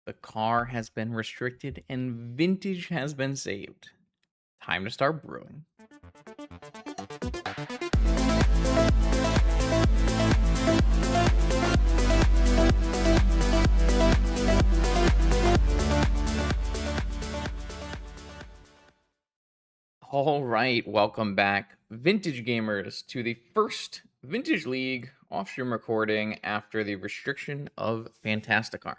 The car has been restricted and vintage has been saved. Time to start brewing. All right, welcome back, vintage gamers, to the first Vintage League off-stream recording after the restriction of Fantasticar.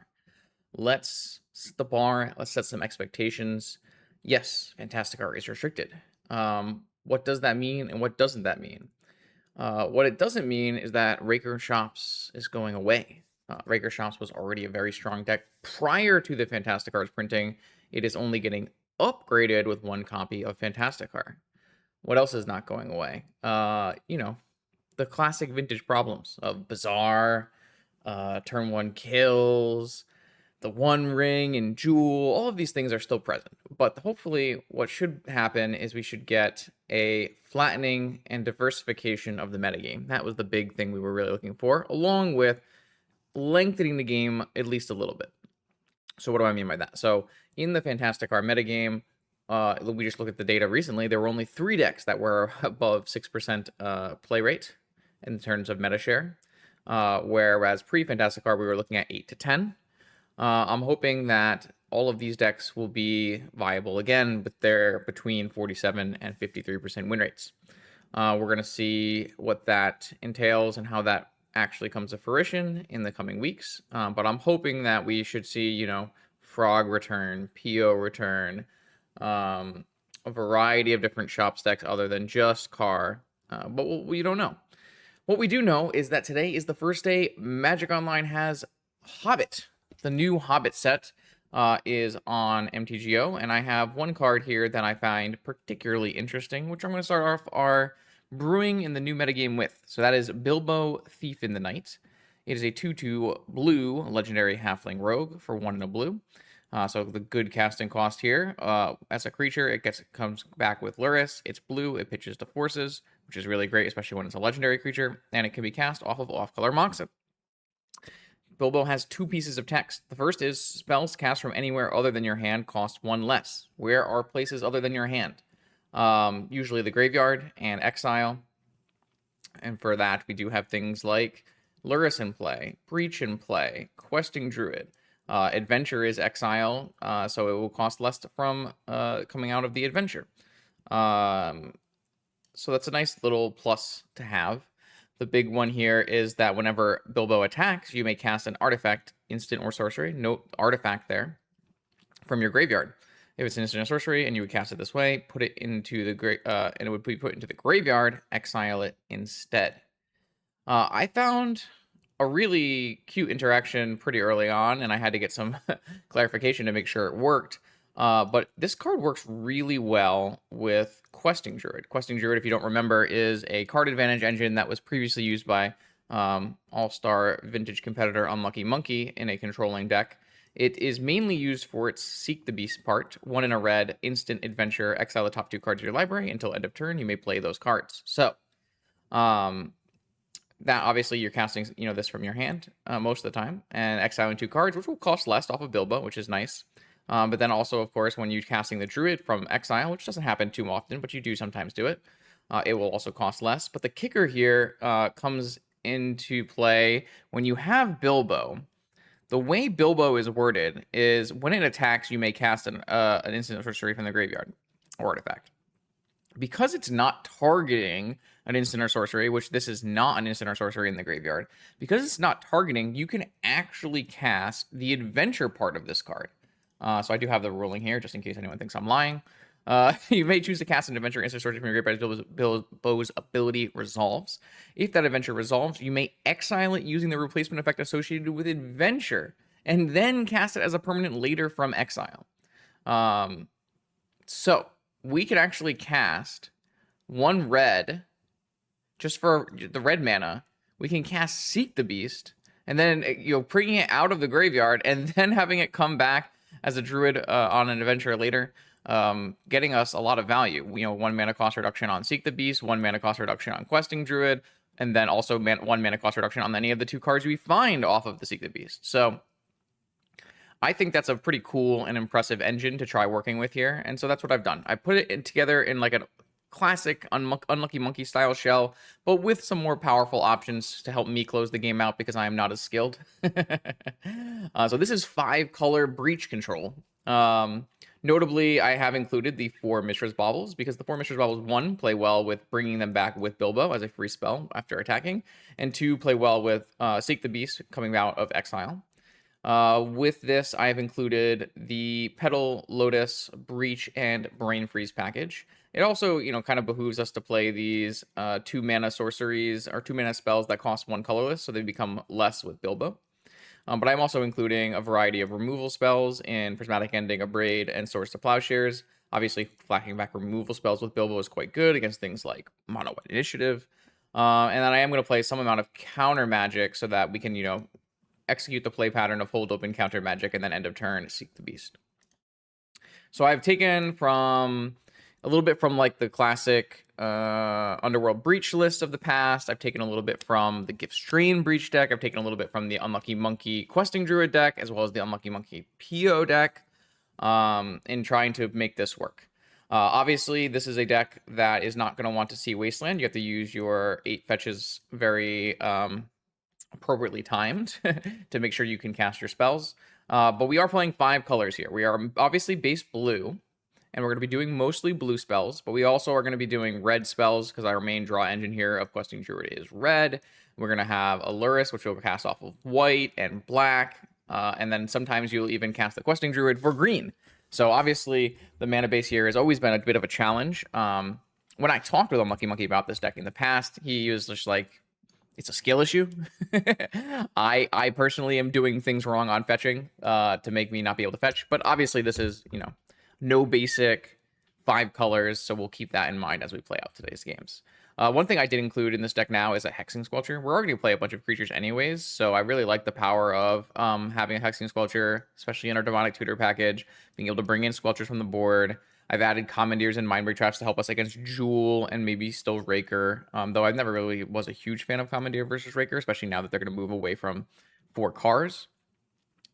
Let's set the bar. Let's set some expectations. Yes, Fantasticar is restricted. What does that mean, and what doesn't that mean? What it doesn't mean is that Raker Shops is going away. Raker Shops was already a very strong deck prior to the Fantasticar's printing. It is only getting upgraded with one copy of Fantasticar. What else is not going away? The classic vintage problems of Bazaar, turn one kills, the One Ring and Jewel. All of these things are still present. But hopefully what should happen is we should get a flattening and diversification of the metagame. That was the big thing we were really looking for, along with lengthening the game at least a little bit. So what do I mean by that? So in the Fantasticar metagame, we just looked at the data recently, there were only 3 decks that were above 6% play rate in terms of meta share, whereas pre-Fantasticar we were looking at 8 to 10. I'm hoping that all of these decks will be viable again, but they're between 47 and 53% win rates. We're going to see what that entails and how that actually comes to fruition in the coming weeks. But I'm hoping that we should see, Frog return, PO return, a variety of different shop decks other than just Car. But we don't know. What we do know is that today is the first day Magic Online has Hobbit. The new Hobbit set is on MTGO, and I have one card here that I find particularly interesting, which I'm going to start off our brewing in the new metagame with. So that is Bilbo, Thief in the Night. It is a 2/2 blue legendary halfling rogue for 1 and a blue. So the good casting cost here. As a creature, it comes back with Lurrus. It's blue. It pitches to forces, which is really great, especially when it's a legendary creature, and it can be cast off of off-color Moxen. Bilbo has 2 pieces of text. The first is spells cast from anywhere other than your hand cost 1 less. Where are places other than your hand? Usually the graveyard and exile. And for that, we do have things like Lurrus in play, Breach in play, Questing Druid. Adventure is exile, so it will cost less from coming out of the adventure. So that's a nice little plus to have. The big one here is that whenever Bilbo attacks, you may cast an artifact, instant or sorcery, note artifact there, from your graveyard. If it's an instant or sorcery and you would cast it this way, put it into the and it would be put into the graveyard, exile it instead. I found a really cute interaction pretty early on, and I had to get some clarification to make sure it worked. But this card works really well with Questing Druid. Questing Druid, if you don't remember, is a card advantage engine that was previously used by all-star vintage competitor Unlucky Monkey in a controlling deck. It is mainly used for its Seek the Beast part. 1 in a red, instant adventure, exile the top 2 cards of your library until end of turn. You may play those cards. So, that obviously you're casting, this from your hand most of the time, and exiling 2 cards, which will cost less off of Bilbo, which is nice. But then also, of course, when you're casting the Druid from exile, which doesn't happen too often, but you do sometimes do it, it will also cost less. But the kicker here comes into play when you have Bilbo. The way Bilbo is worded is when it attacks, you may cast an instant sorcery from the graveyard or artifact. Because it's not targeting an instant or sorcery, which this is not an instant or sorcery in the graveyard, because it's not targeting, you can actually cast the adventure part of this card. So I do have the ruling here, just in case anyone thinks I'm lying. You may choose to cast an adventure instant sorcery from your graveyard as Bilbo's ability resolves. If that adventure resolves, you may exile it using the replacement effect associated with adventure, and then cast it as a permanent later from exile. So we can actually cast 1 red, just for the red mana. We can cast Seek the Beast, and then, bringing it out of the graveyard, and then having it come back as a Druid on an adventure later, getting us a lot of value. 1 mana cost reduction on Seek the Beast, 1 mana cost reduction on Questing Druid, and then also 1 mana cost reduction on any of the 2 cards we find off of the Seek the Beast. So I think that's a pretty cool and impressive engine to try working with here, and so that's what I've done. I put it together in like a classic Unlucky Monkey style shell, but with some more powerful options to help me close the game out because I am not as skilled. So this is 5-color breach control. Notably, I have included the 4 Mishra's Baubles because the 4 Mishra's Baubles, 1, play well with bringing them back with Bilbo as a free spell after attacking, and 2, play well with Seek the Beast coming out of exile. With this, I have included the Petal, Lotus, Breach, and Brain Freeze package. It also, kind of behooves us to play these 2-mana sorceries or 2-mana spells that cost 1 colorless, so they become less with Bilbo. But I'm also including a variety of removal spells in Prismatic Ending, Abrade, and Swords to Plowshares. Obviously, flashing back removal spells with Bilbo is quite good against things like Mono White Initiative. And then I am going to play some amount of counter magic so that we can, execute the play pattern of hold open counter magic and then end of turn Seek the Beast. So I've taken from a little bit from like the classic Underworld Breach list of the past. I've taken a little bit from the Gift Strain Breach deck. I've taken a little bit from the Unlucky Monkey Questing Druid deck, as well as the Unlucky Monkey PO deck, in trying to make this work. Obviously, this is a deck that is not going to want to see Wasteland. You have to use your 8 fetches very appropriately timed to make sure you can cast your spells. But we are playing 5 colors here. We are obviously base blue, and we're going to be doing mostly blue spells, but we also are going to be doing red spells because our main draw engine here of Questing Druid is red. We're going to have a Lurrus, which will cast off of white and black, and then sometimes you'll even cast the Questing Druid for green. So obviously, the mana base here has always been a bit of a challenge. When I talked with Unlucky Monkey about this deck in the past, he was just like, it's a skill issue. I personally am doing things wrong on fetching to make me not be able to fetch. But obviously this is, no basic 5 colors. So we'll keep that in mind as we play out today's games. One thing I did include in this deck now is a Hexing Sculpture. We're already going to play a bunch of creatures anyways. So I really like the power of having a Hexing Sculpture, especially in our Demonic Tutor package, being able to bring in Sculptures from the board. I've added Commandeers and Mindbreak Traps to help us against Jewel and maybe still Raker, though I never really was a huge fan of Commandeer versus Raker, especially now that they're going to move away from 4 cars.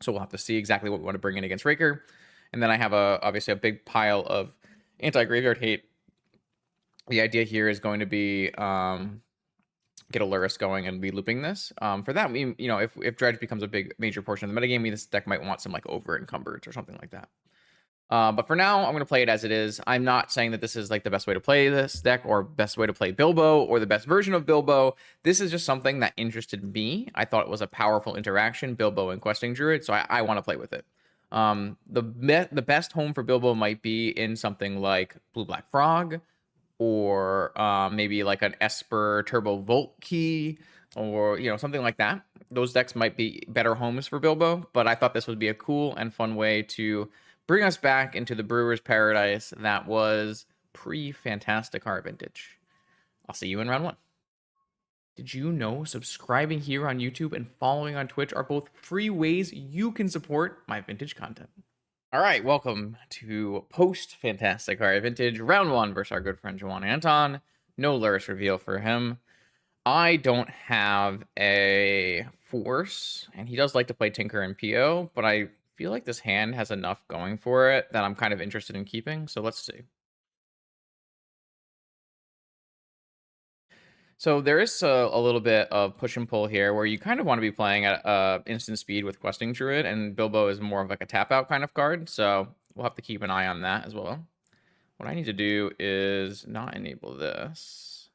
So we'll have to see exactly what we want to bring in against Raker. And then I have obviously a big pile of anti-graveyard hate. The idea here is going to be get a Lurrus going and be looping this. For that, if Dredge becomes a big major portion of the metagame, this deck might want some like over encumbered or something like that. But for now, I'm going to play it as it is. I'm not saying that this is like the best way to play this deck or best way to play Bilbo or the best version of Bilbo. This is just something that interested me. I thought it was a powerful interaction, Bilbo and Questing Druid, so I want to play with it. The best home for Bilbo might be in something like Blue Black Frog or maybe like an Esper Turbo Volt Key or, something like that. Those decks might be better homes for Bilbo, but I thought this would be a cool and fun way to bring us back into the Brewer's paradise that was pre-Fantastic vintage. I'll see you in round 1. Did you know subscribing here on YouTube and following on Twitch are both free ways you can support my vintage content? All right, welcome to post-Fantastic vintage, round 1 versus our good friend Juan Anton. No Lurrus reveal for him. I don't have a force, and he does like to play Tinker and PO, but I feel like this hand has enough going for it that I'm kind of interested in keeping, so let's see. So there is a little bit of push and pull here where you kind of want to be playing at instant speed with Questing Druid, and Bilbo is more of like a tap out kind of card, so we'll have to keep an eye on that as well. What I need to do is not enable this.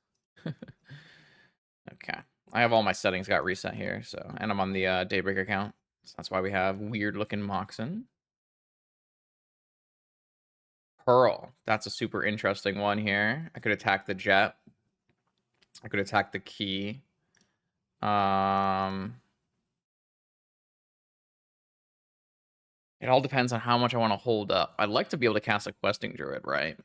Okay. I have all my settings got reset here, so, and I'm on the Daybreak account, so that's why we have weird looking Moxen. Pearl. That's a super interesting one here. I could attack the Jet. I could attack the Key. It all depends on how much I want to hold up. I'd like to be able to cast a Questing Druid, right?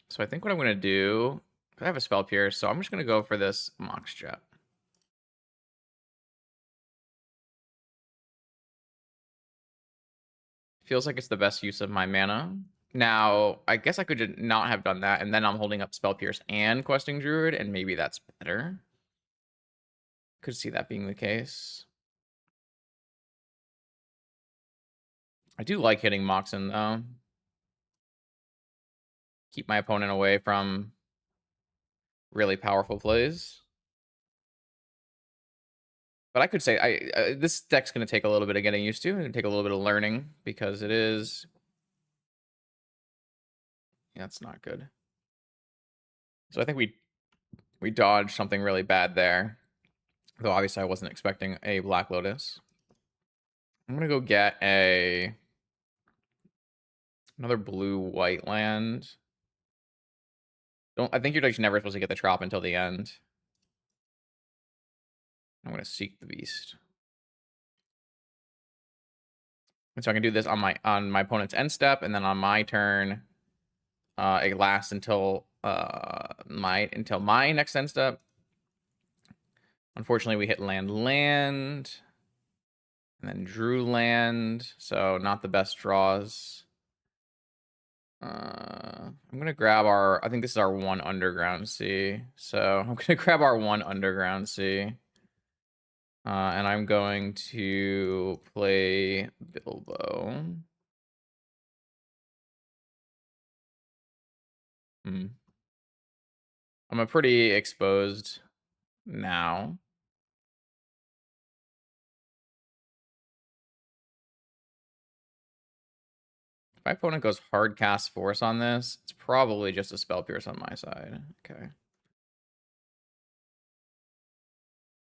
So I think what I'm going to do, I have a Spell Pierce, so I'm just going to go for this Mox Jet. Feels like it's the best use of my mana. Now, I guess I could not have done that, and then I'm holding up Spell Pierce and Questing Druid, and maybe that's better. Could see that being the case. I do like hitting Moxen, though. Keep my opponent away from really powerful plays. But I could say this deck's going to take a little bit of getting used to. It's going to take a little bit of learning because it is... Yeah, that's not good. So I think we dodged something really bad there. Though obviously I wasn't expecting a Black Lotus. I'm going to go get another blue-white land. I think you're just never supposed to get the Trop until the end. I'm going to Seek the Beast. And so I can do this on my opponent's end step, and then on my turn, it lasts until my next end step. Unfortunately, we hit land, and then drew land, so not the best draws. I'm gonna grab I think this is our 1 underground sea. So I'm gonna grab our 1 underground sea. And I'm going to play Bilbo. I'm a pretty exposed now. If my opponent goes hard cast force on this, it's probably just a spell pierce on my side. Okay.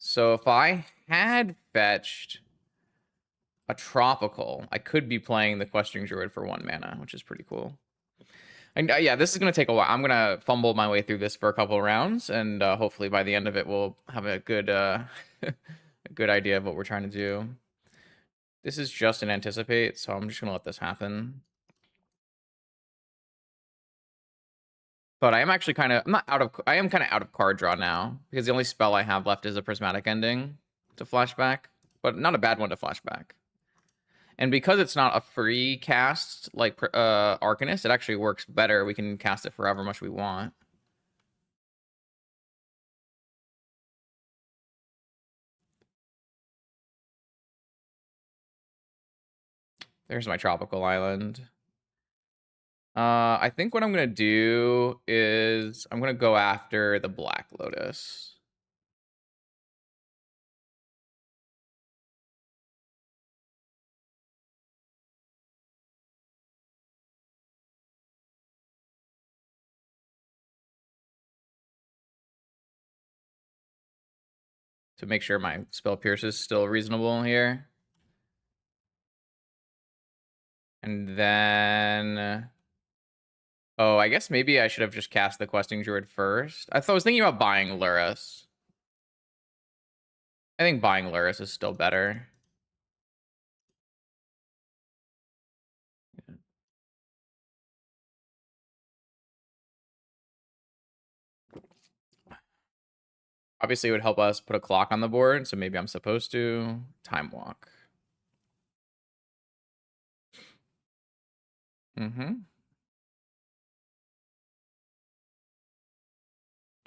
So if I had fetched a tropical, I could be playing the Questing Druid for 1 mana, which is pretty cool. And yeah, this is going to take a while. I'm going to fumble my way through this for a couple of rounds, and hopefully by the end of it, we'll have a good, a good idea of what we're trying to do. This is just an anticipate, so I'm just going to let this happen. But I am actually kind of, I am kind of out of card draw now, because the only spell I have left is a Prismatic Ending to flashback, but not a bad one to flashback. And because it's not a free cast like Arcanist, it actually works better. We can cast it for however much we want. There's my tropical island. I think what I'm going to do is I'm going to go after the Black Lotus. To make sure my spell pierce is still reasonable here. And then... Oh, I guess maybe I should have just cast the Questing Druid first. I was thinking about buying Lurrus. I think buying Lurrus is still better. Obviously, it would help us put a clock on the board, so maybe I'm supposed to. Time Walk.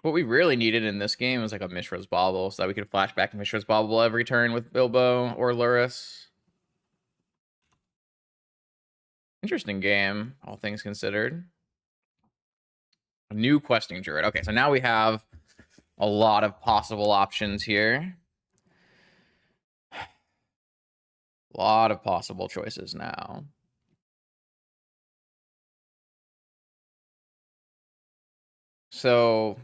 What we really needed in this game was like a Mishra's Bauble, so that we could flashback Mishra's Bauble every turn with Bilbo or Lurrus. Interesting game, all things considered. A new Questing Druid. Okay, so now we have a lot of possible options here. A lot of possible choices now. So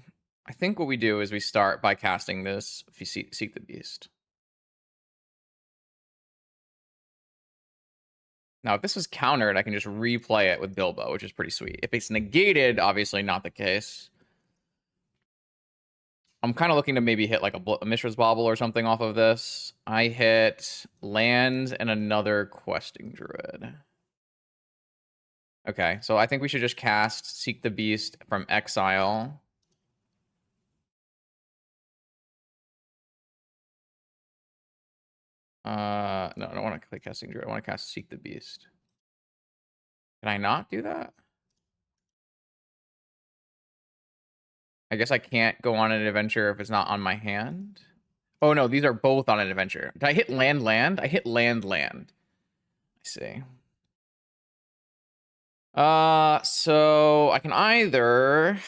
I think what we do is we start by casting this if you Seek the Beast. Now, if this was countered, I can just replay it with Bilbo, which is pretty sweet. If it's negated, obviously not the case. I'm kind of looking to maybe hit like a Mishra's Bauble or something off of this. I hit land and another Questing Druid. Okay, so I think we should just cast Seek the Beast from exile. No, I don't want to click Casting Druid. I want to cast Seek the Beast. Can I not do that? I guess I can't go on an adventure if it's not on my hand. Oh no, these are both on an adventure. Did I hit land? I hit land. I see. So I can either...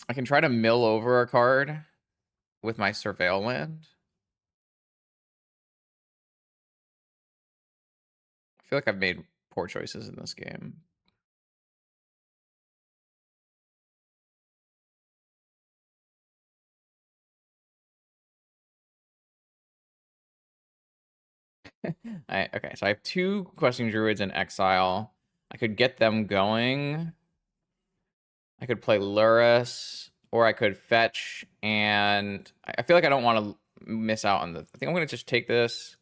I can try to mill over a card with my Surveil land. I feel like I've made poor choices in this game. Okay, so I have 2 Questing Druids in exile. I could get them going. I could play Lurrus, or I could fetch, and I feel like I don't want to miss out on the... I think I'm going to just take this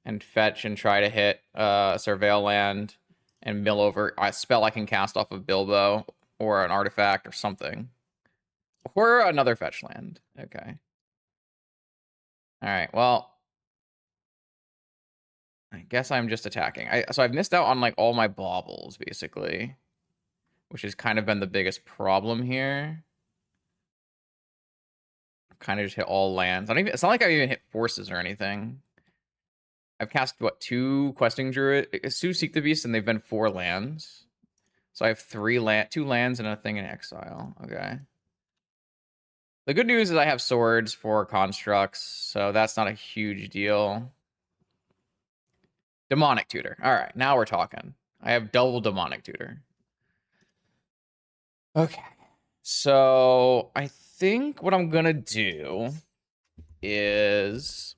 and fetch and try to hit Surveil land and mill over a spell I can cast off of Bilbo, or an artifact or something. Or another fetch land. Okay. Alright, well... I guess I'm just attacking. So I've missed out on like all my baubles, basically. Which has kind of been the biggest problem here. I've kind of just hit all lands. It's not like I've even hit forces or anything. I've cast, what, 2 Questing Druid? 2 Seek the Beast, and they've been 4 lands. So I have 2 lands and a thing in exile. Okay. The good news is I have swords for constructs, so that's not a huge deal. Demonic Tutor. All right, now we're talking. I have double Demonic Tutor. Okay. So I think what I'm gonna do is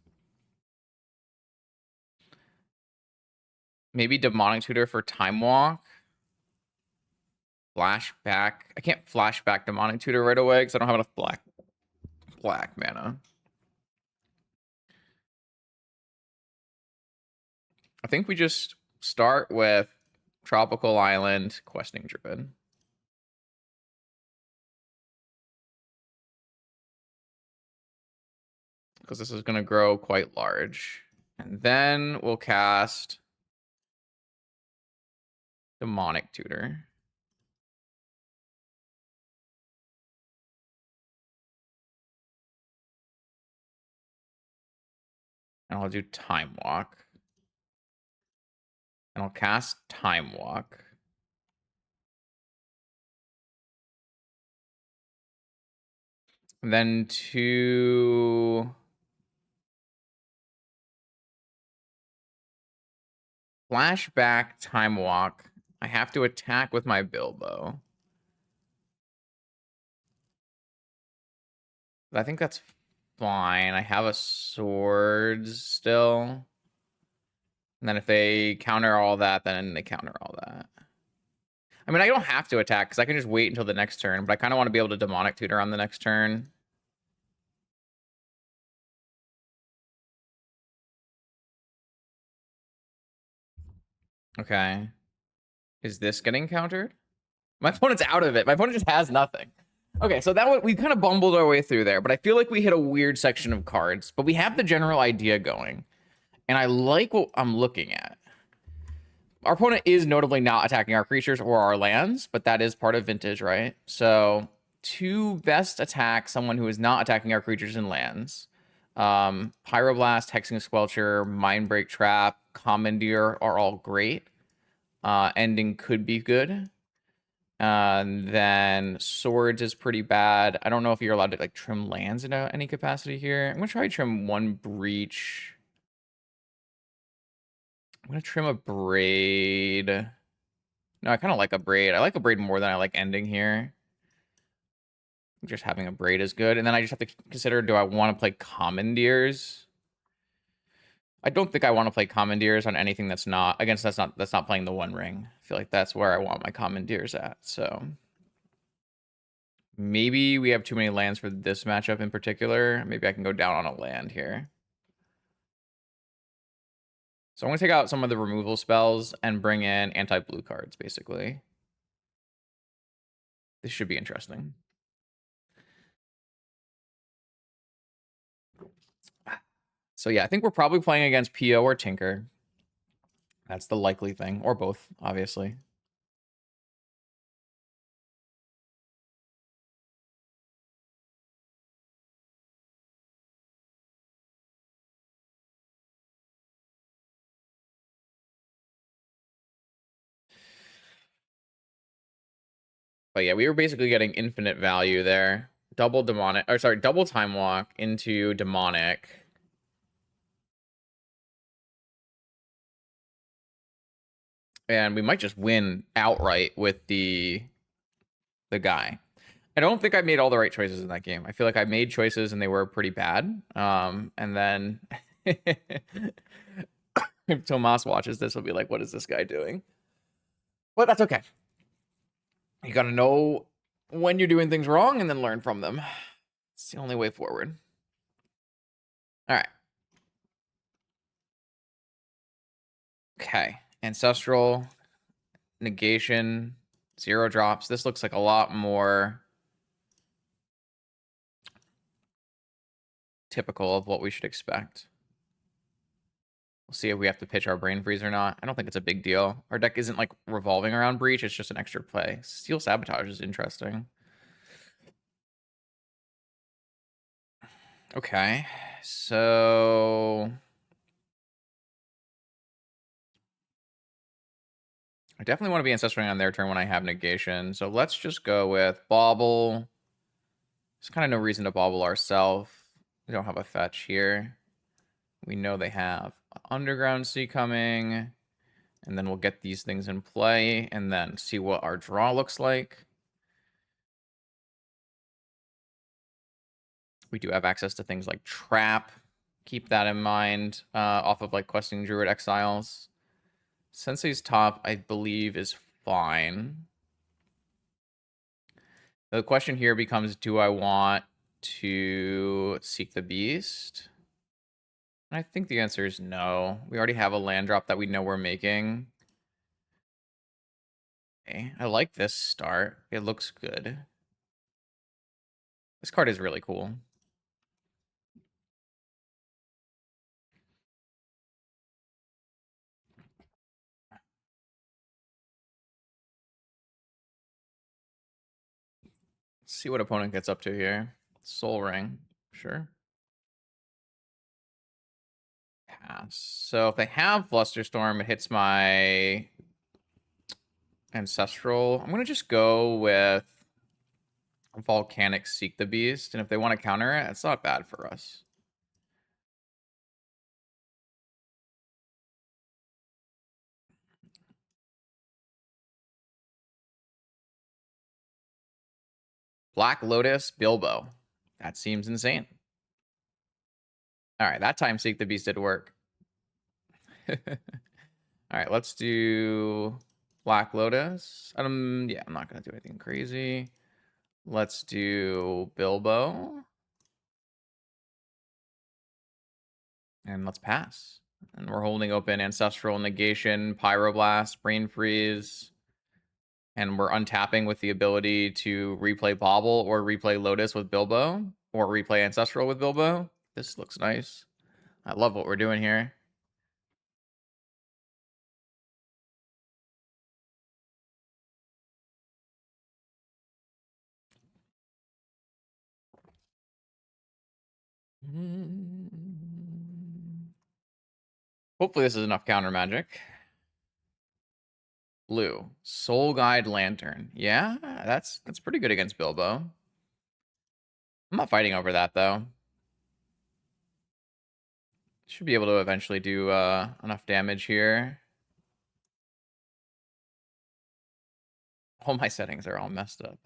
maybe Demonic Tutor for Time Walk. Flashback. I can't flashback Demonic Tutor right away because I don't have enough black mana. I think we just start with Tropical Island, Questing Druid. Because this is going to grow quite large. And then we'll cast Demonic Tutor. And I'll do Time Walk. And I'll cast Time Walk. And then to flashback Time Walk, I have to attack with my Bilbo. I think that's fine. I have a sword still. And then if they counter all that, then they counter all that. I mean, I don't have to attack because I can just wait until the next turn, but I kind of want to be able to Demonic Tutor on the next turn. Okay. Is this getting countered? My opponent's out of it. My opponent just has nothing. Okay, so we kind of bumbled our way through there, but I feel like we hit a weird section of cards, but we have the general idea going. And I like what I'm looking at. Our opponent is notably not attacking our creatures or our lands, but that is part of Vintage, right? So to best attack someone who is not attacking our creatures and lands, Pyroblast, Hexing Squelcher, Mindbreak Trap, Commandeer are all great. Ending could be good. Then Swords is pretty bad. I don't know if you're allowed to like trim lands in any capacity here. I'm gonna try to trim 1 Breach. I'm gonna trim a Braid. No, I kind of like a Braid. I like a Braid more than I like Ending here. Just having a Braid is good. And then I just have to consider, do I want to play Commandeers? I don't think I want to play Commandeers on anything that's not playing the One Ring. I feel like that's where I want my Commandeers at. So maybe we have too many lands for this matchup in particular. Maybe I can go down on a land here. So I'm going to take out some of the removal spells and bring in anti-blue cards, basically. This should be interesting. So yeah, I think we're probably playing against PO or Tinker. That's the likely thing, or both, obviously. But yeah, we were basically getting infinite value there. Double demonic, or sorry, double time walk into demonic. And we might just win outright with the guy. I don't think I made all the right choices in that game. I feel like I made choices and they were pretty bad. And then if Tomas watches this, he'll be like, what is this guy doing? But that's okay. You got to know when you're doing things wrong and then learn from them. It's the only way forward. All right. Okay. Ancestral, negation, 0 drops. This looks like a lot more typical of what we should expect. We'll see if we have to pitch our Brain Freeze or not. I don't think it's a big deal. Our deck isn't like revolving around Breach. It's just an extra play. Steel Sabotage is interesting. Okay. So I definitely want to be Ancestoring on their turn when I have negation. So let's just go with Bauble. There's kind of no reason to Bauble ourselves. We don't have a fetch here. We know they have Underground Sea coming. And then we'll get these things in play and then see what our draw looks like. We do have access to things like Trap. Keep that in mind off of like Questing Druid Exiles. Sensei's top, I believe, is fine. The question here becomes, do I want to Seek the Beast? I think the answer is no. We already have a land drop that we know we're making. Okay, I like this start. It looks good. This card is really cool. Let's see what opponent gets up to here. Soul Ring, sure. Pass. So if they have Flusterstorm, it hits my Ancestral. I'm going to just go with Volcanic Seek the Beast. And if they want to counter it, it's not bad for us. Black Lotus, Bilbo. That seems insane. All right, that time Seek the Beast did work. All right, let's do Black Lotus. Yeah, I'm not going to do anything crazy. Let's do Bilbo. And let's pass. And we're holding open Ancestral Negation, Pyroblast, Brain Freeze. And we're untapping with the ability to replay Bauble or replay Lotus with Bilbo or replay Ancestral with Bilbo. This looks nice. I love what we're doing here. Hopefully this is enough counter magic. Blue. Soul Guide Lantern. Yeah, that's pretty good against Bilbo. I'm not fighting over that, though. Should be able to eventually do enough damage here. All my settings are all messed up.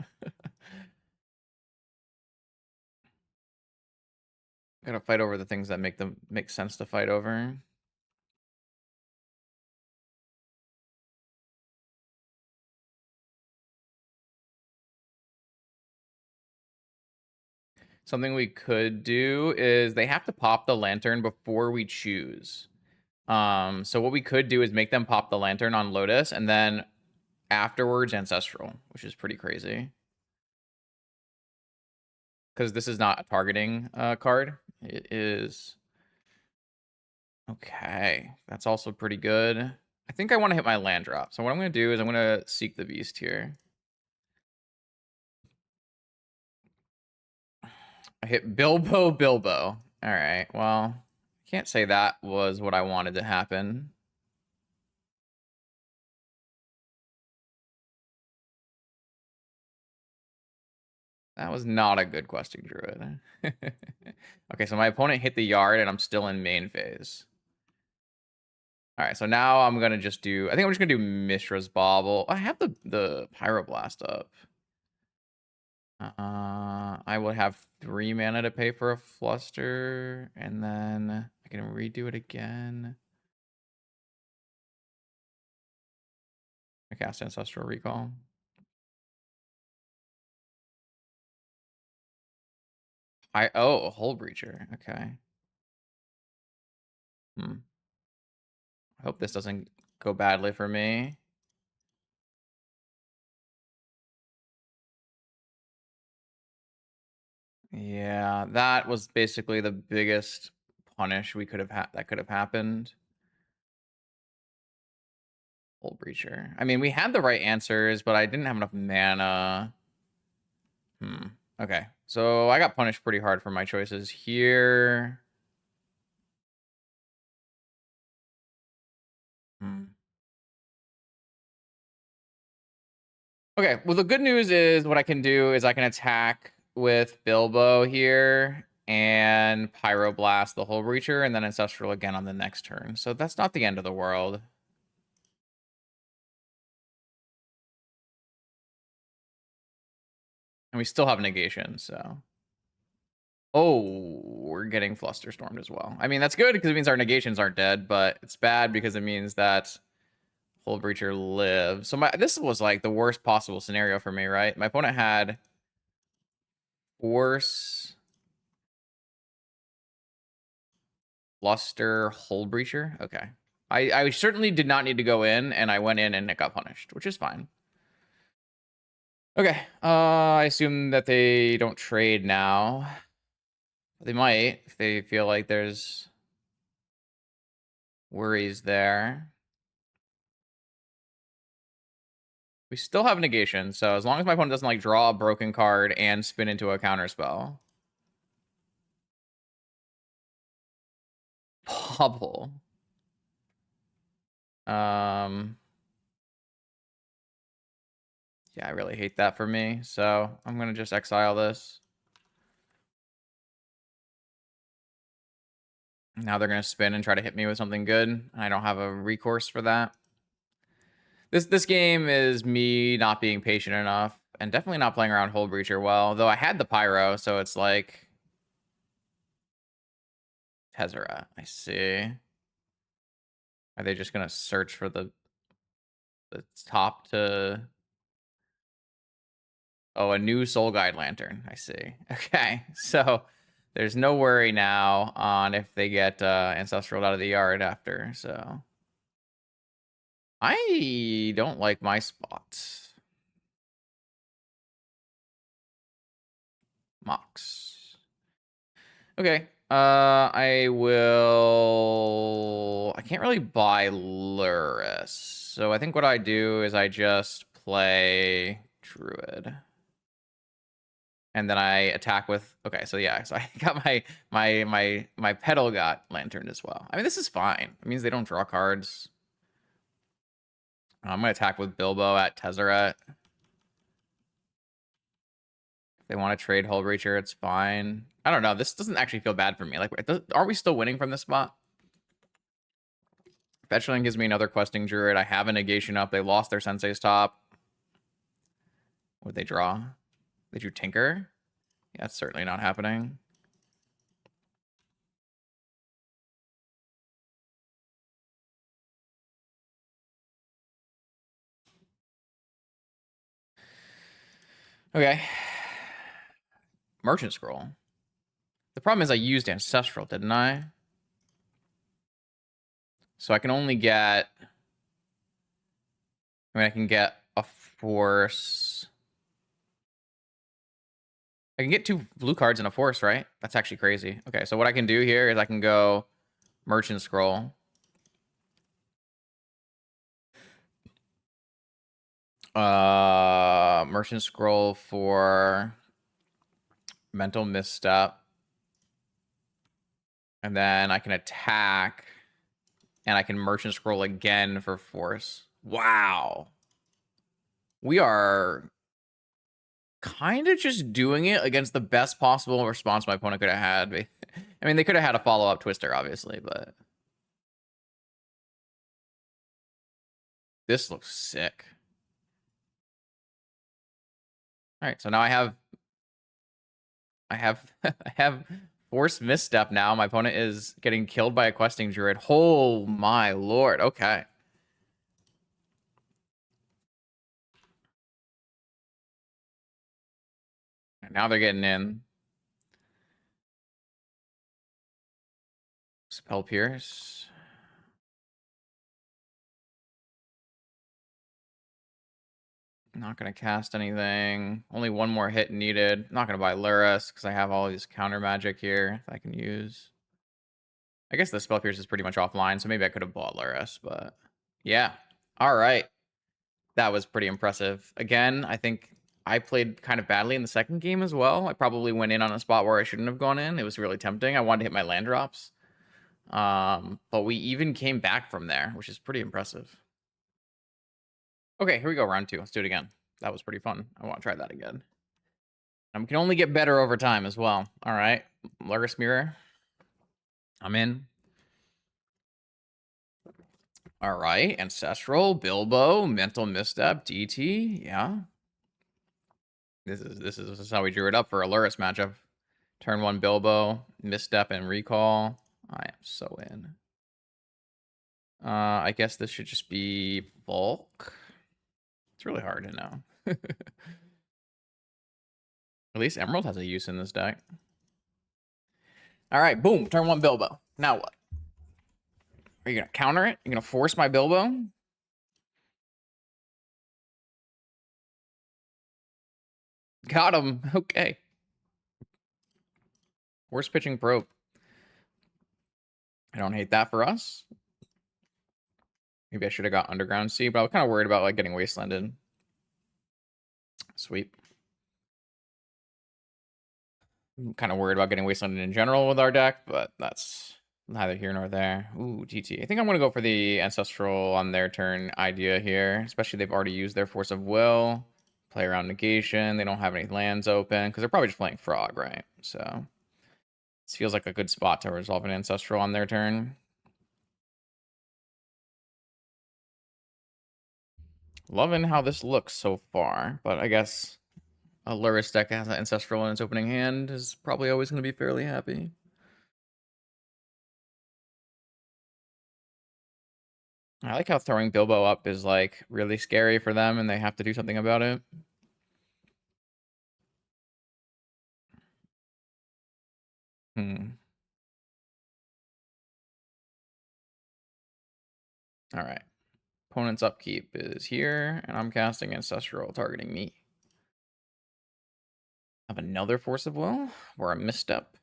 Gotta fight over the things that make sense to fight over. Something we could do is they have to pop the lantern before we choose. So what we could do is make them pop the lantern on Lotus and then afterwards Ancestral, which is pretty crazy. Because this is not a targeting card. It is... Okay, that's also pretty good. I think I want to hit my land drop. So what I'm going to do is I'm going to Seek the Beast here. I hit Bilbo. All right, well, can't say that was what I wanted to happen. That was not a good questing druid. Okay, so my opponent hit the yard and I'm still in main phase. All right, so now I'm gonna just do. I think I'm just gonna do Mishra's Bauble. I have the Pyroblast up. I would have 3 mana to pay for a Fluster, and then I can redo it again. I cast Ancestral Recall. A Hull Breacher. Okay. I hope this doesn't go badly for me. Yeah, that was basically the biggest punish we could have that could have happened. Hull Breacher. I mean, we had the right answers, but I didn't have enough mana. Okay, so I got punished pretty hard for my choices here. Okay, well, the good news is what I can do is I can attack with Bilbo here and Pyroblast the Hull Breacher and then Ancestral again on the next turn. So that's not the end of the world. And we still have negation, so. Oh, we're getting Flusterstormed as well. I mean, that's good because it means our negations aren't dead, but it's bad because it means that Hull Breacher lives. So this was like the worst possible scenario for me, right? My opponent had Force, Fluster, Hull Breacher. Okay. I certainly did not need to go in, and I went in and it got punished, which is fine. Okay. I assume that they don't trade now. They might if they feel like there's worries there. We still have negation, so as long as my opponent doesn't like draw a broken card and spin into a counterspell. Pobble. Yeah, I really hate that for me, so I'm gonna just exile this. Now they're gonna spin and try to hit me with something good. I don't have a recourse for that. This game is me not being patient enough and definitely not playing around Hull Breacher well, though I had the Pyro, so it's like Tezzeret. I see. Are they just gonna search for the top to... Oh, a new Soul Guide Lantern. I see. Okay, so there's no worry now on if they get Ancestral out of the yard after, so... I don't like my spot. Mox. Okay. I will... I can't really buy Lurrus. So I think what I do is I just play Druid. And then I attack with... Okay, so yeah. So I got my pedal got Lantern as well. I mean, this is fine. It means they don't draw cards. I'm going to attack with Bilbo at Tezzeret. If they want to trade Hull Breacher, it's fine. I don't know. This doesn't actually feel bad for me. Like, are we still winning from this spot? Fetchling gives me another questing druid. I have a negation up. They lost their Sensei's top. What did they draw? They drew Tinker? Yeah, that's certainly not happening. Okay. Merchant Scroll. The problem is I used Ancestral, didn't I? So I can only get... I mean, I can get a Force... I can get 2 blue cards and a Force, right? That's actually crazy. Okay, so what I can do here is I can go Merchant Scroll. Merchant Scroll for Mental Misstep. And then I can attack. And I can Merchant Scroll again for Force. Wow. We are kind of just doing it against the best possible response my opponent could have had. I mean, they could have had a follow-up Twister, obviously, but this looks sick. All right, so now I have forced misstep now. My opponent is getting killed by a questing druid. Oh my lord. Okay. Now they're getting in. Spell Pierce. Not going to cast anything. Only one more hit needed. Not going to buy Lurrus because I have all these counter magic here that I can use. I guess the Spell Pierce is pretty much offline, so maybe I could have bought Lurrus, but yeah. All right. That was pretty impressive. Again, I think I played kind of badly in the second game as well. I probably went in on a spot where I shouldn't have gone in. It was really tempting. I wanted to hit my land drops. But we even came back from there, which is pretty impressive. Okay, here we go, round 2. Let's do it again. That was pretty fun. I want to try that again. And we can only get better over time as well. All right, Lurrus Mirror. I'm in. All right, Ancestral, Bilbo, Mental Misstep, DT. Yeah. This is how we drew it up for a Lurrus matchup. Turn 1 Bilbo, Misstep, and Recall. I am so in. I guess this should just be Bulk. It's really hard to know. At least Emerald has a use in this deck. All right, boom. Turn 1 Bilbo. Now what? Are you going to counter it? You're going to force my Bilbo? Got him. Okay. Force pitching probe. I don't hate that for us. Maybe I should have got Underground Sea, but I was kind of worried about like getting Wastelanded. Sweet. I'm kind of worried about getting Wastelanded in general with our deck, but that's neither here nor there. Ooh, GT. I think I'm going to go for the Ancestral on their turn idea here, especially they've already used their Force of Will. Play around Negation. They don't have any lands open because they're probably just playing Frog, right? So this feels like a good spot to resolve an Ancestral on their turn. Loving how this looks so far, but I guess a Lurrus deck that has an Ancestral in its opening hand is probably always going to be fairly happy. I like how throwing Bilbo up is like really scary for them and they have to do something about it. All right. Opponent's upkeep is here, and I'm casting Ancestral targeting me. Have another Force of Will or a misstep?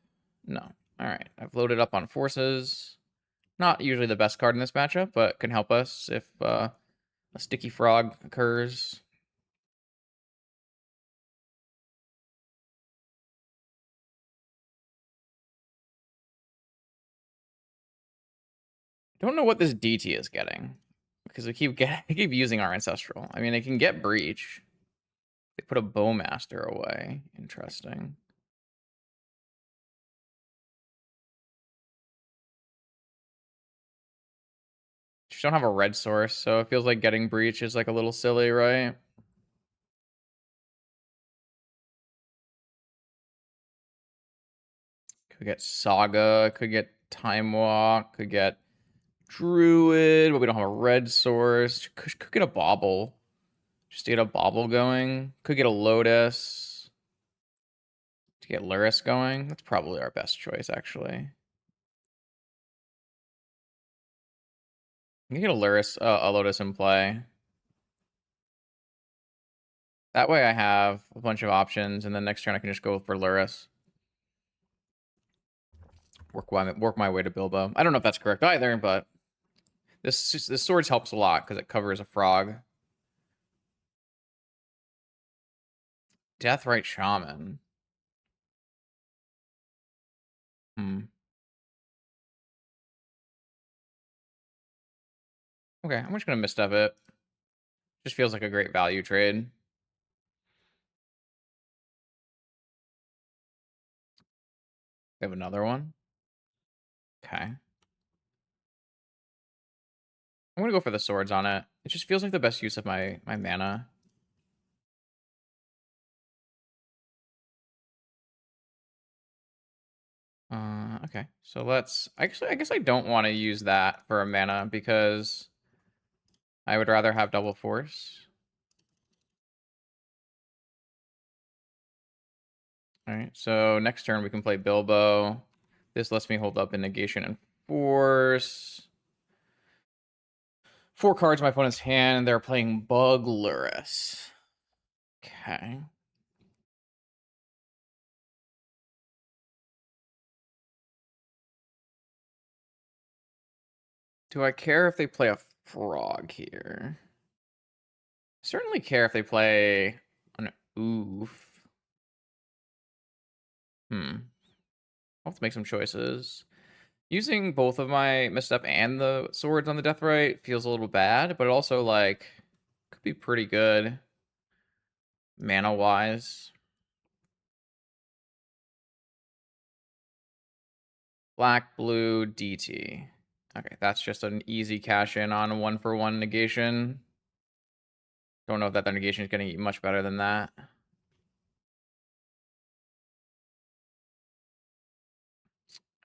No. All right. I've loaded up on forces. Not usually the best card in this matchup, but can help us if a sticky frog occurs. Don't know what this DT is getting because we keep using our Ancestral. I mean, they can get Breach. They put a Bowmaster away. Interesting. Just don't have a red source, so it feels like getting Breach is like a little silly, right? Could get Saga, could get Time Walk, could get Druid, but we don't have a red source. Could get a Bauble. Just to get a Bauble going. Could get a Lotus. To get Lurrus going. That's probably our best choice, actually. You can get a Lurrus, a Lotus in play. That way I have a bunch of options, and then next turn I can just go for Lurrus. Work my way to Bilbo. I don't know if that's correct either, but this Swords helps a lot because it covers a frog. Deathrite Shaman. Okay, I'm just gonna misstep it. Just feels like a great value trade. We have another one. Okay. I'm gonna go for the swords on it. It just feels like the best use of my mana. Okay. So let's actually I guess I don't want to use that for a mana because I would rather have double force. Alright, so next turn we can play Bilbo. This lets me hold up in negation and force. 4 cards in my opponent's hand. They're playing Bug Lurrus. Okay. Do I care if they play a frog here? I certainly care if they play an oof. I'll have to make some choices. Using both of my misstep and the swords on the death right feels a little bad, but also like could be pretty good mana wise. Black, blue, DT. Okay, that's just an easy cash in on a 1-for-1 negation. Don't know if that negation is going to get much better than that.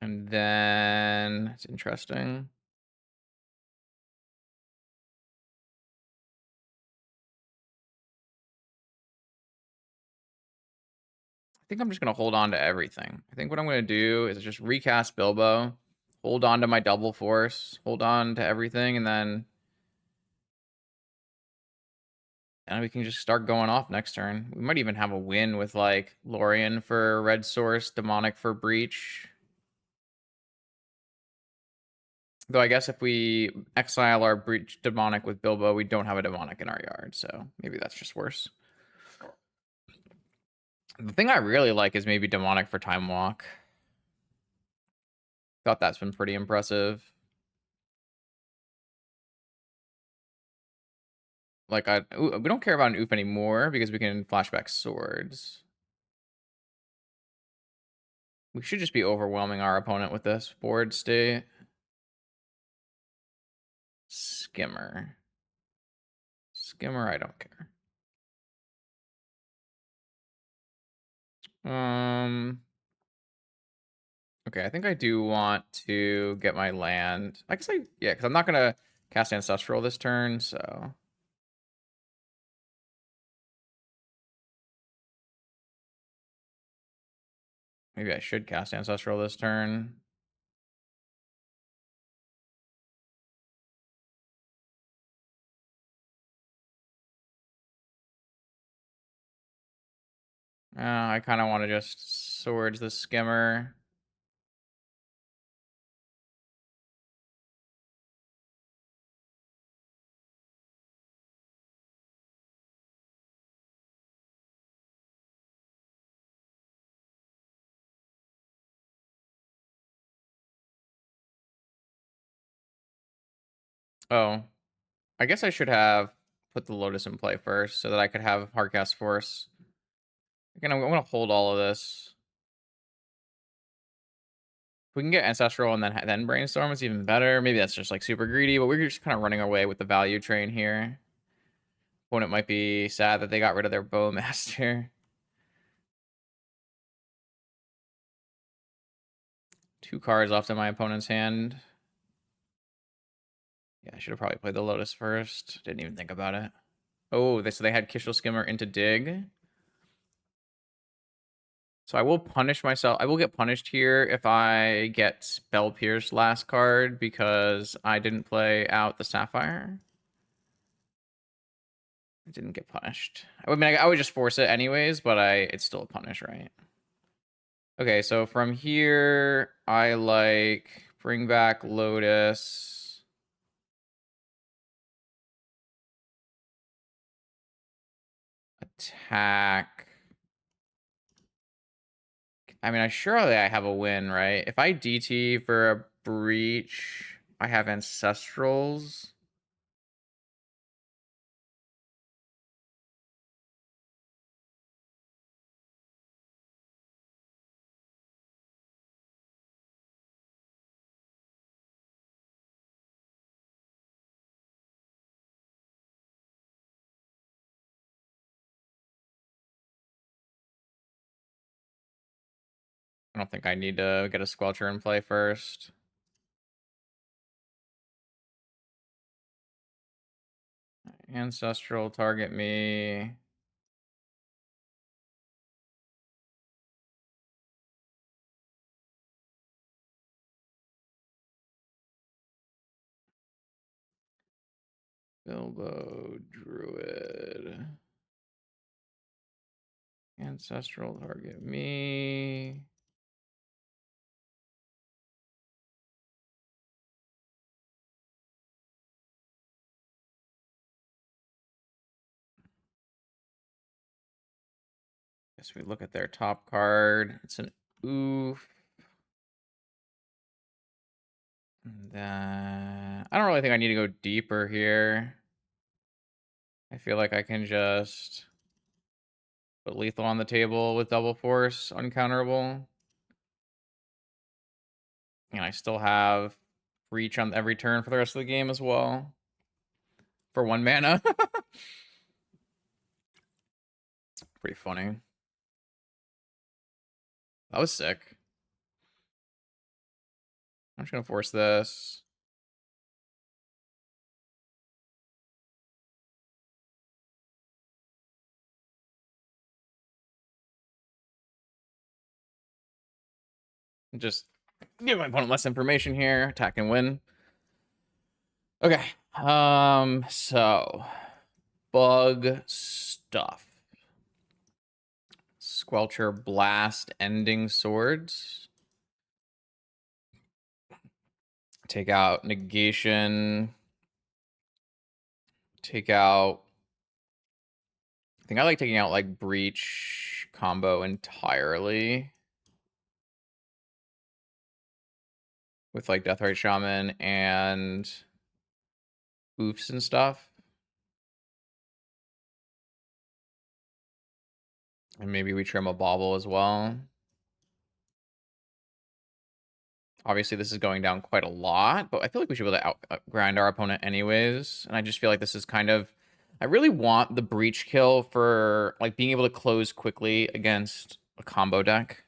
And then it's interesting. I think I'm just going to hold on to everything. I think what I'm going to do is just recast Bilbo, hold on to my double force, hold on to everything, and then we can just start going off next turn. We might even have a win with like Lorien for red source, demonic for breach. Though I guess if we exile our breach demonic with Bilbo, we don't have a demonic in our yard, so maybe that's just worse. The thing I really like is maybe demonic for time walk. Thought that's been pretty impressive. Like we don't care about an oop anymore because we can flashback swords. We should just be overwhelming our opponent with this board state. Skimmer. Skimmer, I don't care. Okay, I think I do want to get my land. I guess yeah, because I'm not gonna cast Ancestral this turn, so maybe I should cast Ancestral this turn. I kind of want to just swords the skimmer. Oh, I guess I should have put the Lotus in play first so that I could have Hardcast Force. Again, I'm gonna hold all of this. If we can get Ancestral and then Brainstorm, it's even better. Maybe that's just like super greedy, but we're just kind of running away with the value train here. Opponent might be sad that they got rid of their Bowmaster. 2 cards left in my opponent's hand. Yeah, I should have probably played the Lotus first. Didn't even think about it. Oh, so they had Kishel Skimmer into Dig. So I will punish myself. I will get punished here if I get Spell Pierce last card because I didn't play out the Sapphire. I didn't get punished. I mean, I would just force it anyways, but it's still a punish, right? Okay, so from here, I like bring back Lotus. Attack. I mean, surely I have a win, right? If I DT for a breach, I have Ancestrals. I don't think I need to get a Squelcher in play first. Ancestral, target me. Bilbo, Druid. Ancestral, target me. Guess we look at their top card. It's an oof. And I don't really think I need to go deeper here. I feel like I can just put lethal on the table with double force, uncounterable. And I still have reach on every turn for the rest of the game as well. For 1 mana. Pretty funny. That was sick. I'm just gonna force this. Just give my opponent less information here. Attack and win. Okay. So bug stuff. Squelcher, blast, ending swords. Take out negation. Take out. I think I like taking out like breach combo entirely. With like Deathrite Shaman and oofs and stuff. And maybe we trim a bauble as well. Obviously, this is going down quite a lot, but I feel like we should be able to grind our opponent anyways. And I just feel like this is kind of... I really want the breach kill for like being able to close quickly against a combo deck.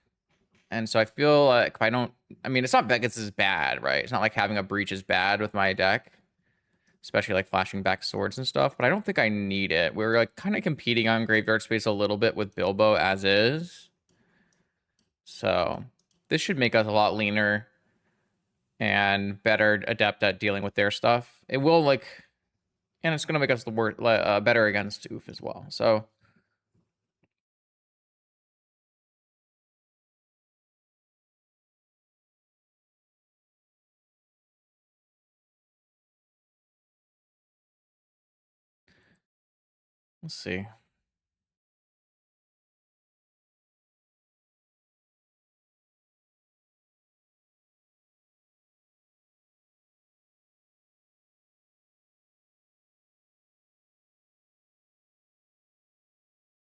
And so I feel like if I don't... I mean, it's not that this is bad, right? It's not like having a breach is bad with my deck. Especially like flashing back swords and stuff, but I don't think I need it. We're like kind of competing on graveyard space a little bit with Bilbo as is. So this should make us a lot leaner and better adept at dealing with their stuff. It will like, and it's going to make us the better against Oof as well. So let's see.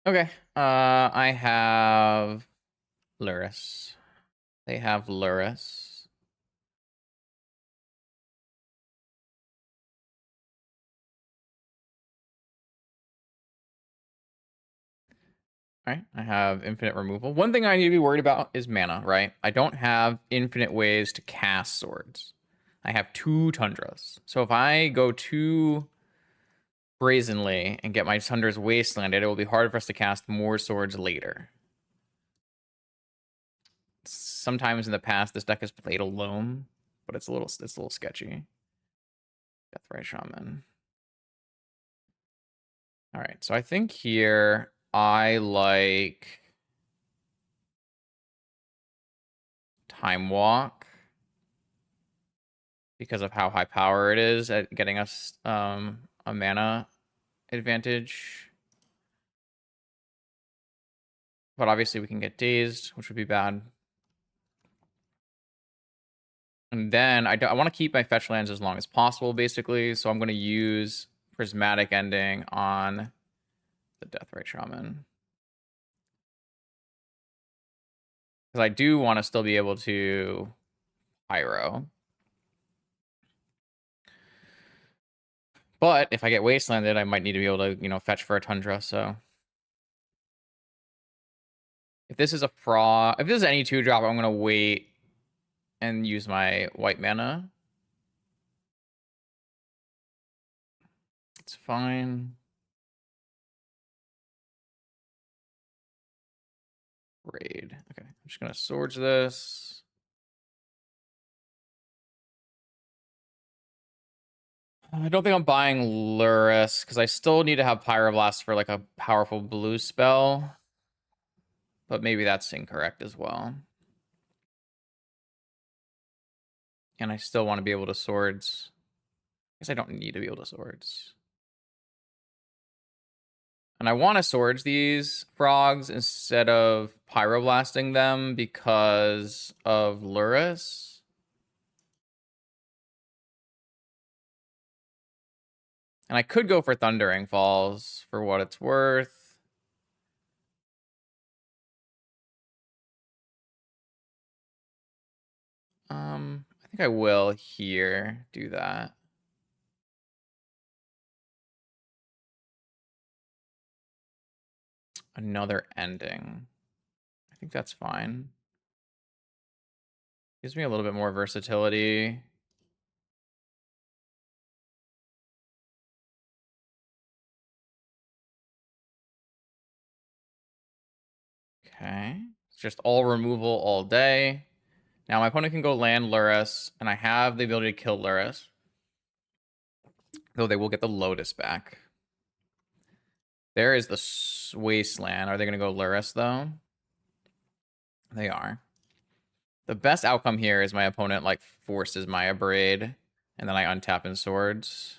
Okay. I have Lurrus. They have Lurrus. All right, I have infinite removal. One thing I need to be worried about is mana, right? I don't have infinite ways to cast swords. I have 2 Tundras. So if I go too brazenly and get my Tundras wastelanded, it will be hard for us to cast more swords later. Sometimes in the past, this deck has played alone, but it's a little sketchy. Deathrite Shaman. All right, so I think here I like Time Walk because of how high power it is at getting us a mana advantage. But obviously we can get dazed, which would be bad. And then I want to keep my fetch lands as long as possible, basically. So I'm going to use Prismatic Ending on the Deathrite Shaman. Because I do want to still be able to Pyro. But if I get Wastelanded, I might need to be able to, fetch for a Tundra, so... If this is a frog, if this is any 2-drop, I'm gonna wait and use my white mana. It's fine. Raid. Okay, I'm just gonna swords this. I don't think I'm buying Lurrus because I still need to have Pyroblast for like a powerful blue spell. But maybe that's incorrect as well. And I still want to be able to swords. I guess I don't need to be able to swords. And I want to swords these frogs instead of pyroblasting them because of Lurrus. And I could go for Thundering Falls for what it's worth. I think I will here do that. Another ending. I think that's fine. Gives me a little bit more versatility. Okay. It's just all removal all day. Now my opponent can go land Lurrus, and I have the ability to kill Lurrus. Though they will get the Lotus back. There is the Wasteland. Are they going to go Lurrus, though? They are. The best outcome here is my opponent, like, forces my Abrade, and then I untap in swords.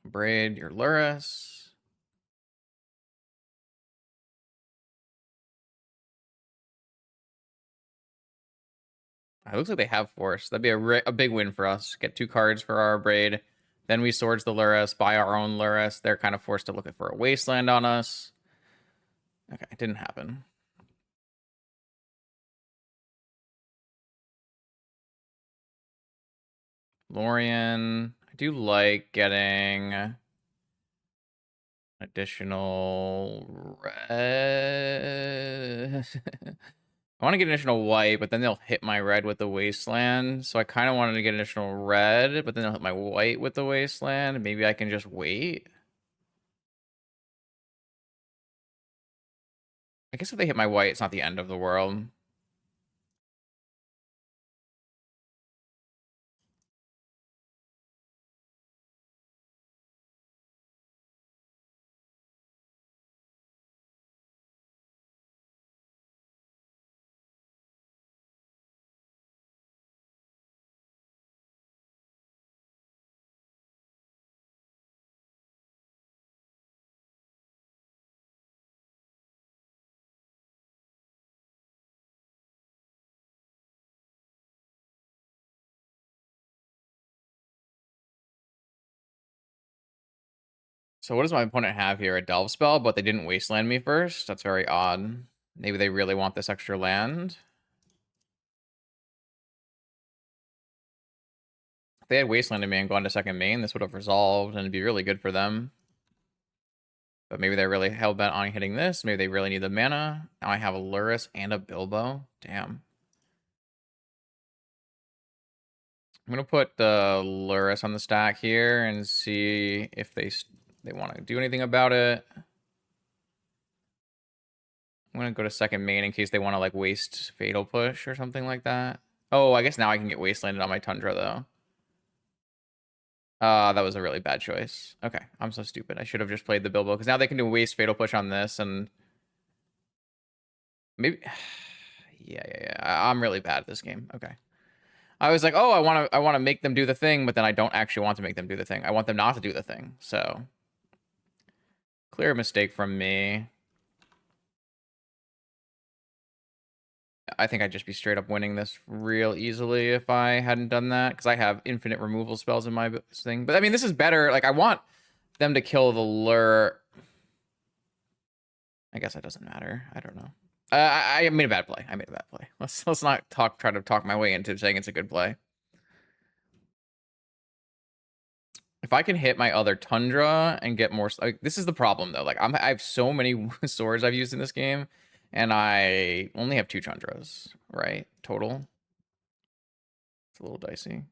Abrade your Lurrus. It looks like they have force. That'd be a big win for us. Get 2 cards for our Abrade. Then we swords the Lurrus, buy our own Lurrus. They're kind of forced to look for a Wasteland on us. Okay, it didn't happen. Lorien. I do like getting additional red. I want to get additional white, but then they'll hit my red with the Wasteland. So I kind of wanted to get additional red, but then they'll hit my white with the Wasteland. Maybe I can just wait. I guess if they hit my white, it's not the end of the world. So what does my opponent have here? A Delve spell, but they didn't Wasteland me first? That's very odd. Maybe they really want this extra land. If they had Wastelanded me and gone to second main, this would have resolved and it'd be really good for them. But maybe they're really hell-bent on hitting this. Maybe they really need the mana. Now I have a Lurrus and a Bilbo. Damn. I'm going to put the Lurrus on the stack here and see if they want to do anything about it. I'm going to go to second main in case they want to, like, waste Fatal Push or something like that. Oh, I guess now I can get Wastelanded on my Tundra, though. That was a really bad choice. Okay, I'm so stupid. I should have just played the Bilbo, because now they can do waste Fatal Push on this, and maybe... yeah. I'm really bad at this game. Okay. I was like, oh, I want to make them do the thing, but then I don't actually want to make them do the thing. I want them not to do the thing. So clear mistake from me. I think I'd just be straight up winning this real easily if I hadn't done that, because I have infinite removal spells in my thing. But I mean, this is better. Like, I want them to kill the lure. I guess that doesn't matter. I don't know. I made a bad play. I made a bad play. Let's not try to talk my way into saying it's a good play. If I can hit my other Tundra and get more, like, this is the problem though. Like I have so many swords I've used in this game, and I only have 2 Tundras, right? Total. It's a little dicey.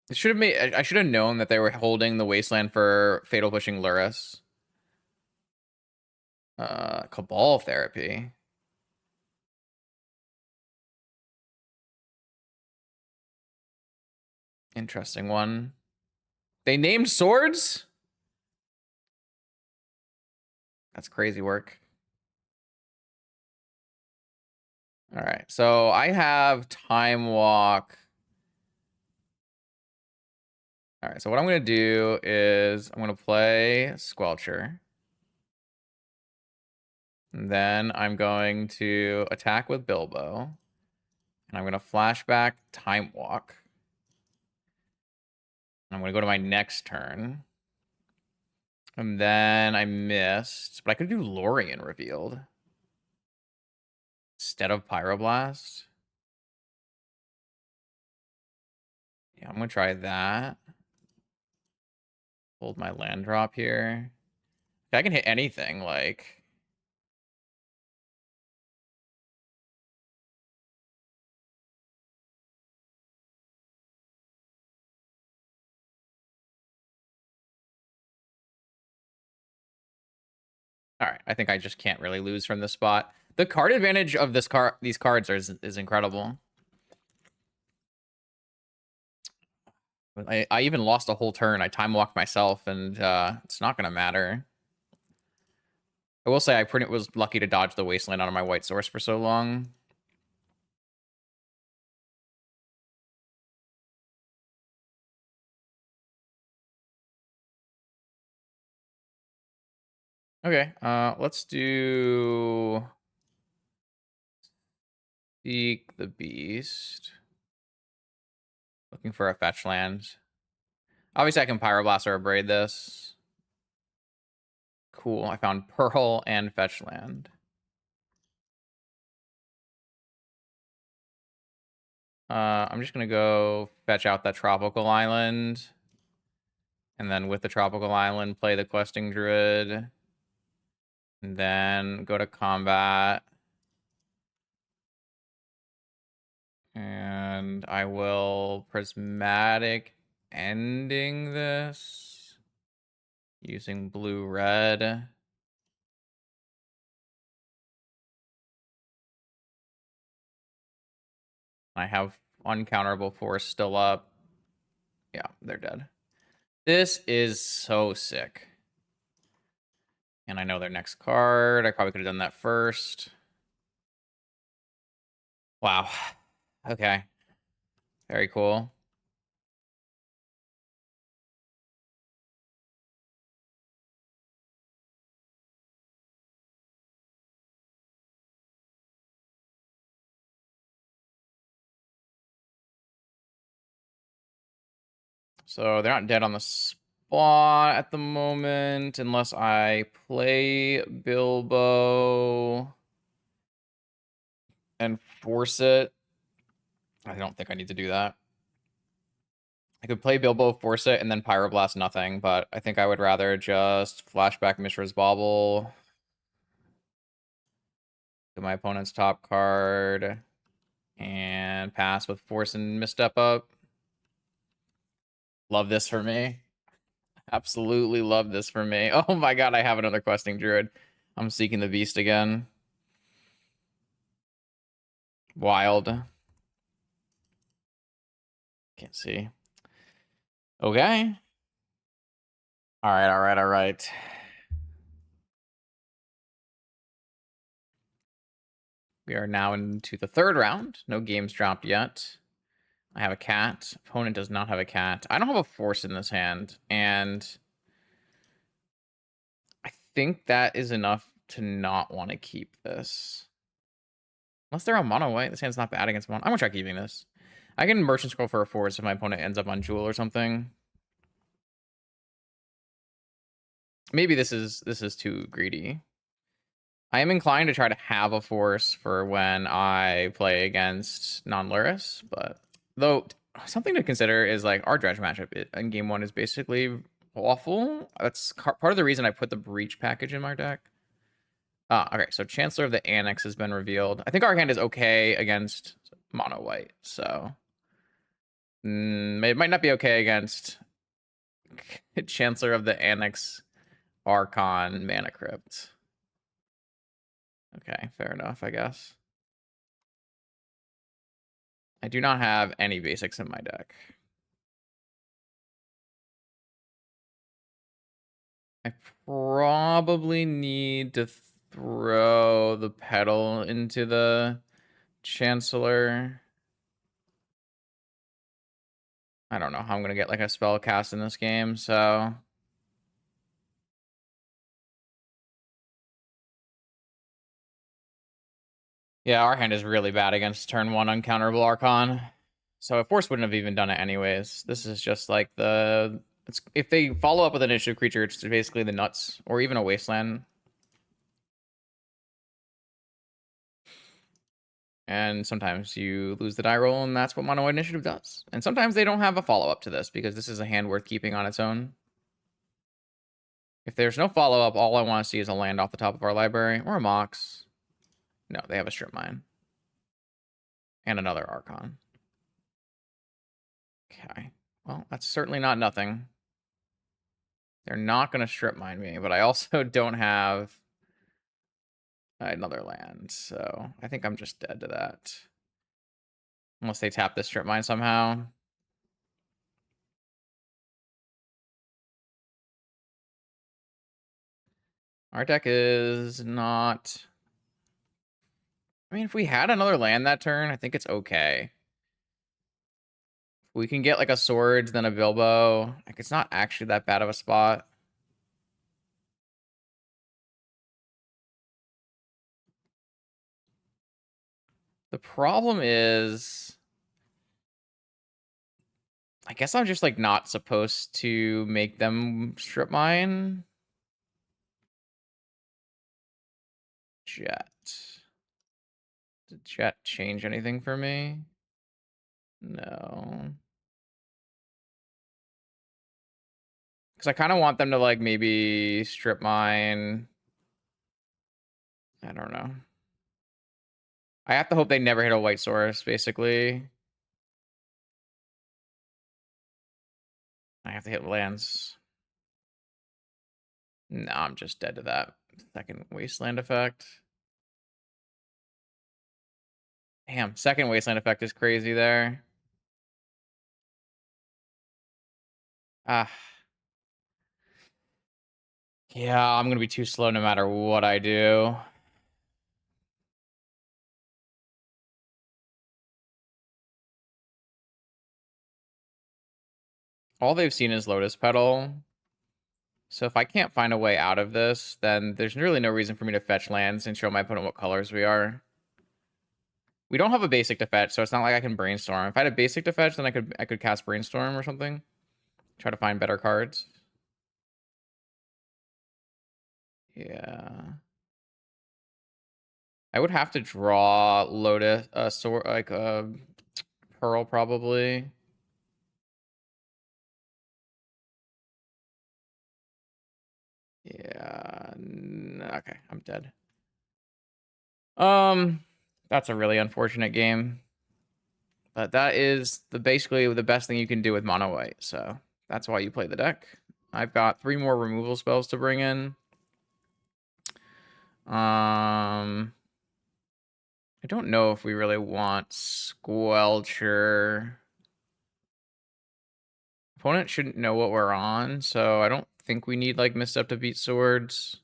It should have made. I should have known that they were holding the Wasteland for Fatal Pushing Lurrus. Cabal Therapy. Interesting one. They named swords? That's crazy work. All right, so I have Time Walk. All right, so what I'm going to do is I'm going to play Squelcher. And then I'm going to attack with Bilbo. And I'm going to flashback Time Walk. I'm going to go to my next turn. And then I missed, but I could do Lorien revealed instead of Pyroblast. Yeah, I'm going to try that. Hold my land drop here. If I can hit anything, like... All right, I think I just can't really lose from this spot. The card advantage of these cards is incredible. I even lost a whole turn. I time walked myself, and it's not gonna matter. I will say I was lucky to dodge the Wasteland out of my white source for so long. Okay, let's do Seek the Beast. Looking for a fetch land. Obviously, I can Pyroblast or Abrade this. Cool, I found Pearl and fetch land. I'm just gonna go fetch out that tropical island. And then with the tropical island, play the questing druid. And then go to combat. And I will prismatic ending this using blue-red. I have uncounterable force still up. Yeah, they're dead. This is so sick. And I know their next card. I probably could have done that first. Wow. Okay. Very cool. So they're not dead on the spot at the moment, unless I play Bilbo and force it. I don't think I need to do that. I could play Bilbo, force it, and then Pyroblast nothing, but I think I would rather just flashback Mishra's Bauble to my opponent's top card and pass with force and misstep up. Love this for me. Absolutely love this for me. Oh my god, I have another questing druid. I'm seeking the beast again. Wild. Can't see. Okay. All right, all right, all right. We are now into the 3rd round. No games dropped yet. I have a cat. Opponent does not have a cat. I don't have a force in this hand, and I think that is enough to not want to keep this. Unless they're on mono white. This hand's not bad against mono. I'm gonna try keeping this. I can Merchant Scroll for a force if my opponent ends up on Jewel or something. Maybe this is too greedy. I am inclined to try to have a force for when I play against non-Lurrus, but though something to consider is like our Dredge matchup in game 1 is basically awful. That's part of the reason I put the Breach package in my deck. Okay, so Chancellor of the Annex has been revealed. I think our hand is okay against mono white, so it might not be okay against Chancellor of the Annex Archon Mana Crypt. Okay, fair enough, I guess. I do not have any basics in my deck. I probably need to throw the pedal into the Chancellor. I don't know how I'm going to get like a spell cast in this game, so... Yeah, our hand is really bad against turn 1 uncounterable Archon. So a force wouldn't have even done it anyways. This is just like the... if they follow up with an initiative creature, it's basically the nuts, or even a wasteland. And sometimes you lose the die roll, and that's what mono white initiative does. And sometimes they don't have a follow-up to this, because this is a hand worth keeping on its own. If there's no follow-up, all I want to see is a land off the top of our library, or a Mox. No, they have a Strip Mine. And another Archon. Okay. Well, that's certainly not nothing. They're not going to Strip Mine me, but I also don't have another land, so I think I'm just dead to that. Unless they tap this Strip Mine somehow. Our deck is not... I mean, if we had another land that turn, I think it's okay. We can get like a Swords, then a Bilbo. Like, it's not actually that bad of a spot. The problem is... I guess I'm just like not supposed to make them Strip Mine. Jet. Did Jet change anything for me? No. Because I kind of want them to like maybe Strip Mine. I don't know. I have to hope they never hit a white source, basically. I have to hit lands. No, I'm just dead to that second wasteland effect. Damn, second wasteland effect is crazy there. Ah. Yeah, I'm going to be too slow no matter what I do. All they've seen is Lotus Petal. So if I can't find a way out of this, then there's really no reason for me to fetch lands and show my opponent what colors we are. We don't have a basic to fetch, so it's not like I can brainstorm. If I had a basic to fetch, then I could cast brainstorm or something. Try to find better cards. Yeah. I would have to draw Lotus, sword, like a Pearl probably. Yeah. Okay, I'm dead. That's a really unfortunate game. But that is basically the best thing you can do with mono white, so that's why you play the deck. I've got 3 more removal spells to bring in. I don't know if we really want Squelcher. Opponent shouldn't know what we're on, so I don't think we need like Misstep to beat Swords.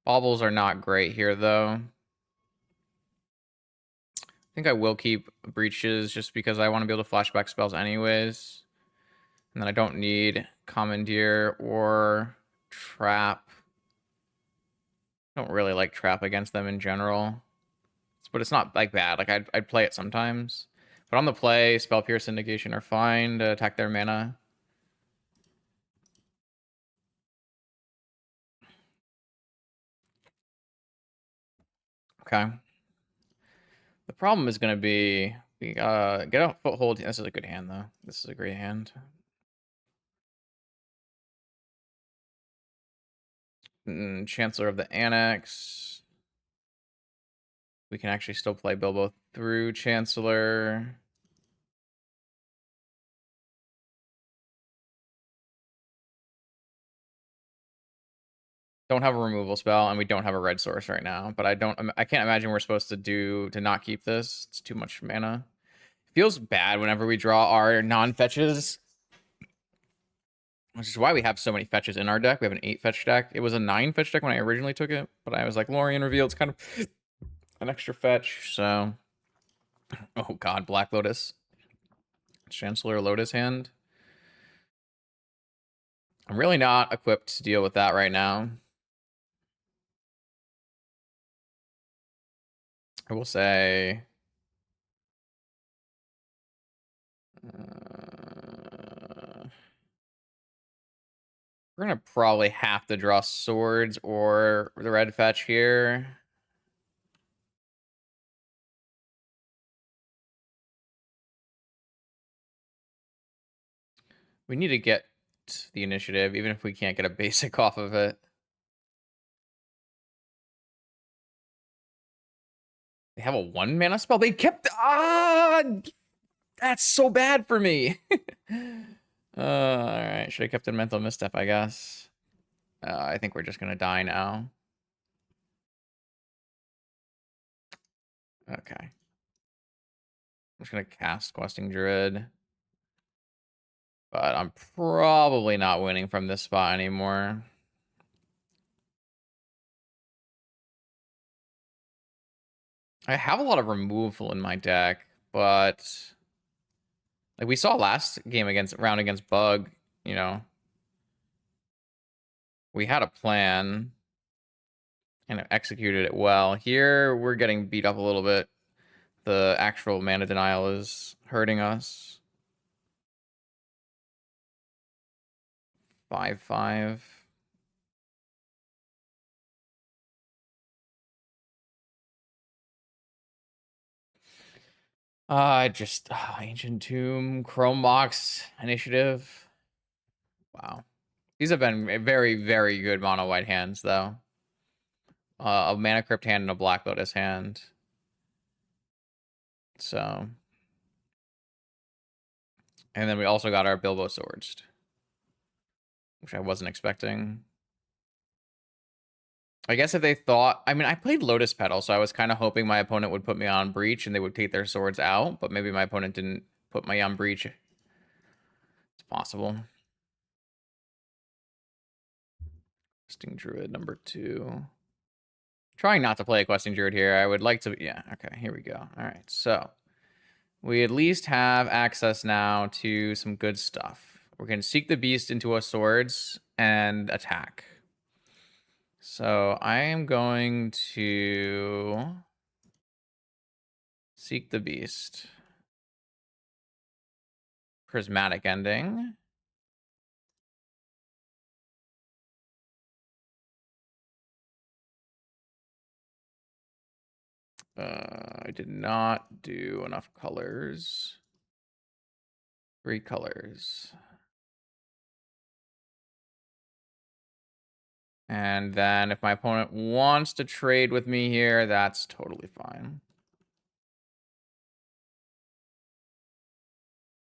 Baubles are not great here, though. I think I will keep Breaches just because I want to be able to flashback spells anyways. And then I don't need Commandeer or Trap. I don't really like Trap against them in general. But it's not like bad. Like I'd play it sometimes. Put on the play, Spell Pierce Indication are fine to attack their mana. Okay. The problem is going to be we get a foothold. This is a good hand, though. This is a great hand. Chancellor of the Annex. We can actually still play Bilbo through Chancellor. Don't have a removal spell, and we don't have a red source right now. But I can't imagine we're supposed to not keep this. It's too much mana. Feels bad whenever we draw our non-fetches, which is why we have so many fetches in our deck. We have an 8-fetch deck. It was a 9-fetch deck when I originally took it, but I was like, Lorien revealed it's kind of an extra fetch. So, oh god, Black Lotus, Chancellor Lotus hand. I'm really not equipped to deal with that right now. I will say, we're gonna probably have to draw swords or the red fetch here. We need to get the initiative, even if we can't get a basic off of it. They have a 1 mana spell. They kept that's so bad for me. All right, should have kept in mental misstep, I guess. I think we're just gonna die now. Okay. I'm just gonna cast Questing Druid. But I'm probably not winning from this spot anymore. I have a lot of removal in my deck, but like we saw last game round against Bug, you know, we had a plan and executed it well. Here we're getting beat up a little bit. The actual mana denial is hurting us. 5/5. Just Ancient Tomb, Chrome Box, Initiative. Wow. These have been very, very good mono white hands, though. A Mana Crypt hand and a Black Lotus hand. So. And then we also got our Bilbo Swords, which I wasn't expecting. I guess if they thought, I mean, I played Lotus Petal, so I was kind of hoping my opponent would put me on Breach and they would take their swords out, but maybe my opponent didn't put me on Breach. It's possible. Questing Druid number 2. Trying not to play a Questing Druid here. I would like to, yeah, okay, here we go. All right, so we at least have access now to some good stuff. We're going to Seek the Beast into our swords and attack. So I am going to Seek the Beast. Prismatic Ending. I did not do enough colors. 3 colors. And then if my opponent wants to trade with me here, that's totally fine.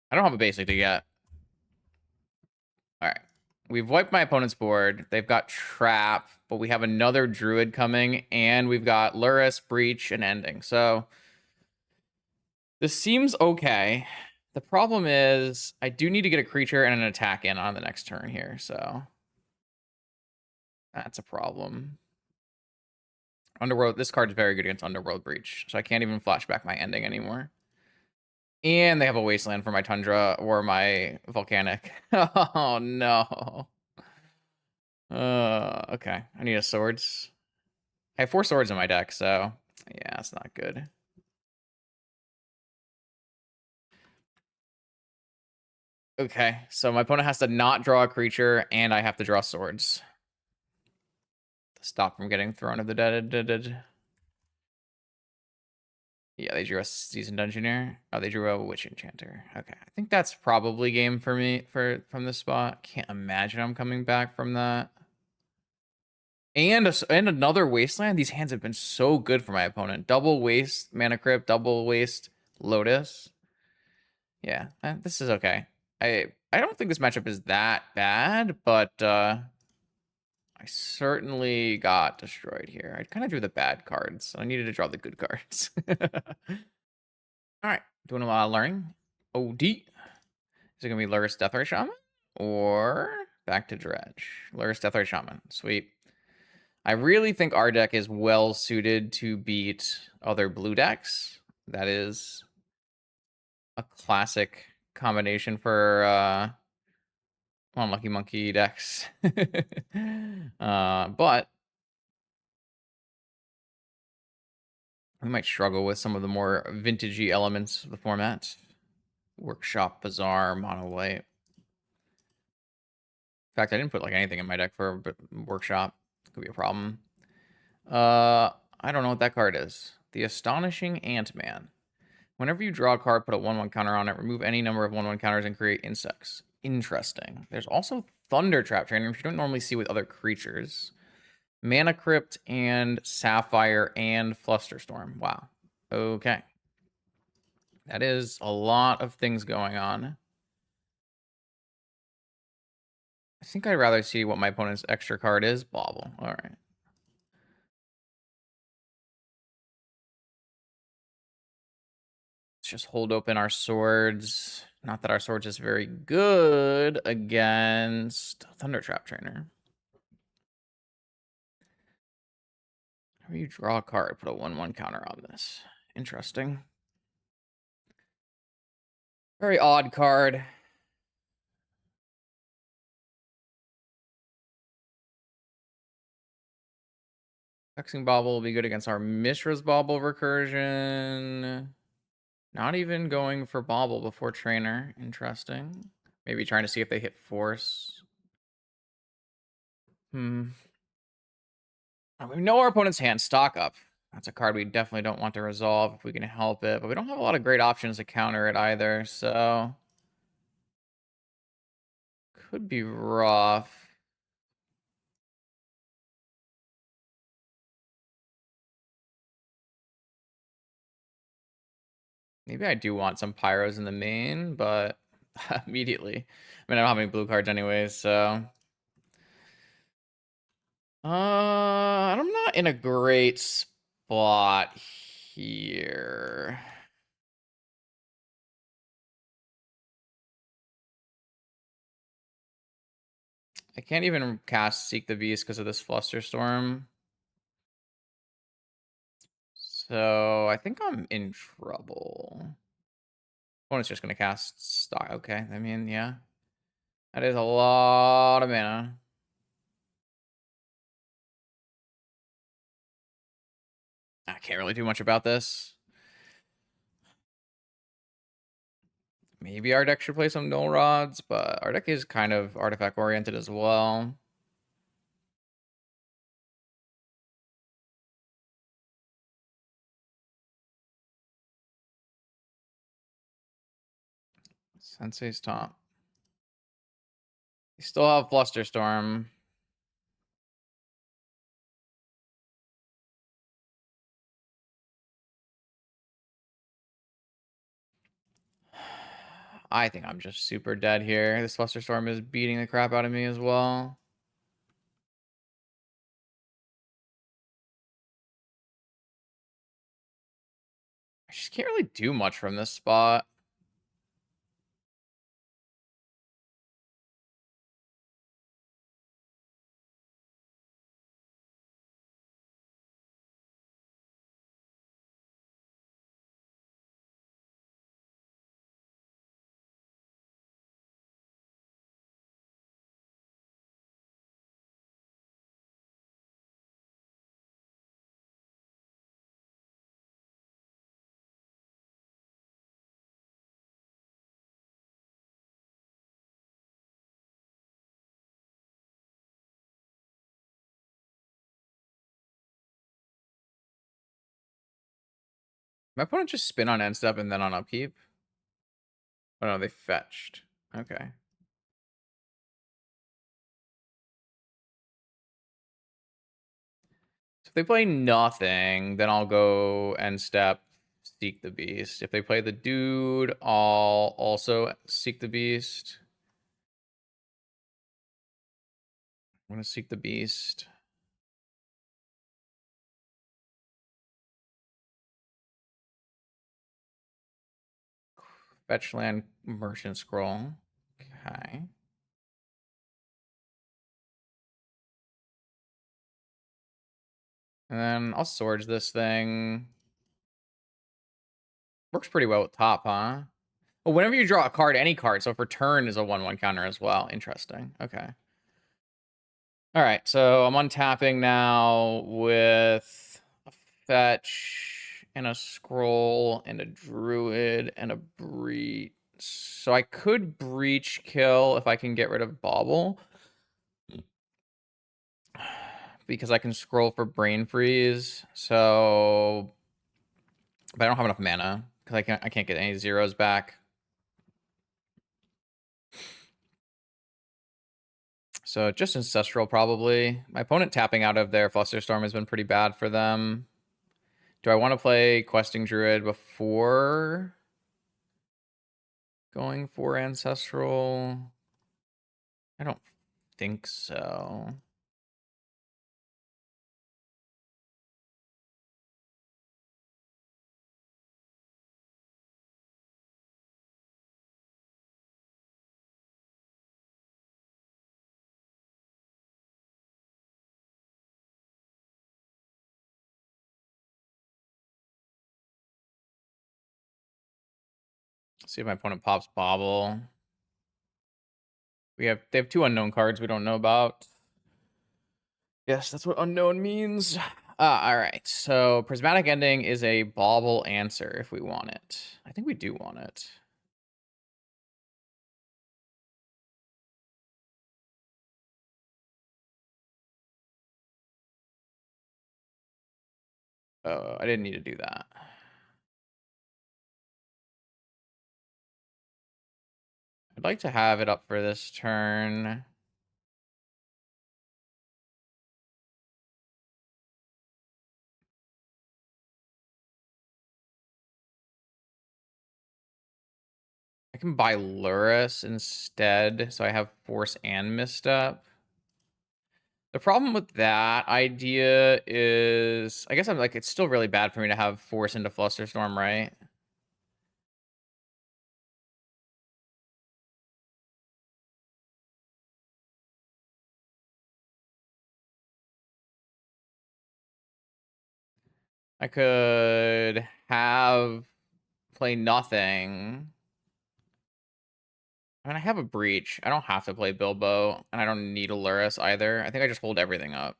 I don't have a basic to get. All right. We've wiped my opponent's board. They've got Trap, but we have another Druid coming, and we've got Lurrus, Breach, and Ending. So this seems okay. The problem is I do need to get a creature and an attack in on the next turn here, so that's a problem. Underworld, this card is very good against Underworld Breach, so I can't even flashback my Ending anymore. And they have a Wasteland for my Tundra or my Volcanic. Oh, no. Okay. I need a Swords. I have 4 swords in my deck, so yeah, it's not good. Okay, so my opponent has to not draw a creature, and I have to draw swords to stop from getting thrown to the dead. Yeah, they drew a Seasoned Dungeoneer. Oh, they drew a Witch Enchanter. Okay, I think that's probably game for me from this spot. Can't imagine I'm coming back from that. And another Wasteland. These hands have been so good for my opponent. Double Waste, Mana Crypt, double Waste, Lotus. Yeah, this is okay. I don't think this matchup is that bad, but I certainly got destroyed here. I kind of drew the bad cards. So I needed to draw the good cards. All right, doing a lot of learning. OD. Is it going to be Lurrus Deathray Shaman? Or back to Dredge? Lurrus Deathray Shaman. Sweet. I really think our deck is well suited to beat other blue decks. That is a classic combination for Unlucky Monkey decks. But we might struggle with some of the more vintagey elements of the format. Workshop, Bazaar, Mono White. In fact, I didn't put like anything in my deck for Workshop. Could be a problem. I don't know what that card is. The Astonishing Ant-Man. Whenever you draw a card, put a 1/1 counter on it, remove any number of 1/1 counters, and create insects. Interesting. There's also Thunder Trap Trainer, which you don't normally see with other creatures. Mana Crypt and Sapphire and Flusterstorm. Wow. Okay. That is a lot of things going on. I think I'd rather see what my opponent's extra card is. Bauble. All right. Let's just hold open our swords. Not that our swords is very good against Thunder Trap Trainer. How do you draw a card? Put a 1/1 counter on this. Interesting. Very odd card. Hexing Bauble will be good against our Mishra's Bauble recursion. Not even going for Bauble before Trainer. Interesting. Maybe trying to see if they hit Force. We know our opponent's hand. Stock Up. That's a card we definitely don't want to resolve if we can help it. But we don't have a lot of great options to counter it either, so... Could be rough. Maybe I do want some Pyros in the main, but immediately. I mean, I don't have any blue cards anyways, so... I'm not in a great spot here. I can't even cast Seek the Beast because of this Flusterstorm. So I think I'm in trouble. Opponent's just gonna cast Stock. Okay, I mean, yeah. That is a lot of mana. I can't really do much about this. Maybe our deck should play some Null Rods, but our deck is kind of artifact oriented as well. Sensei's top. You still have Flusterstorm. I think I'm just super dead here. This Flusterstorm is beating the crap out of me as well. I just can't really do much from this spot. My opponent just spin on end step and then on upkeep. Oh no, they fetched. Okay. So if they play nothing, then I'll go end step, seek the beast. If they play the dude, I'll also seek the beast. I'm gonna seek the beast. Fetch land, merchant scroll. Okay. And then I'll swords this thing. Works pretty well with top, huh? Well, whenever you draw a card, any card. So for turn is a 1/1 counter as well. Interesting. Okay. All right. So I'm untapping now with a fetch and a scroll and a druid and a breach. So I could breach kill if I can get rid of bauble. Because I can scroll for brain freeze. So but I don't have enough mana because I can't get any zeros back. So just Ancestral probably. My opponent tapping out of their Flusterstorm has been pretty bad for them. Do I want to play Questing Druid before going for Ancestral? I don't think so. See if my opponent pops Bobble. They have 2 unknown cards we don't know about. Yes, that's what unknown means. All right. So Prismatic Ending is a Bauble answer if we want it. I think we do want it. Oh, I didn't need to do that. I'd like to have it up for this turn. I can buy Lurrus instead, so I have Force and Misstep. The problem with that idea is, I guess I'm like, it's still really bad for me to have Force into Flusterstorm, right? I could have play nothing. I mean, I have a Breach. I don't have to play Bilbo, and I don't need a Lurrus either. I think I just hold everything up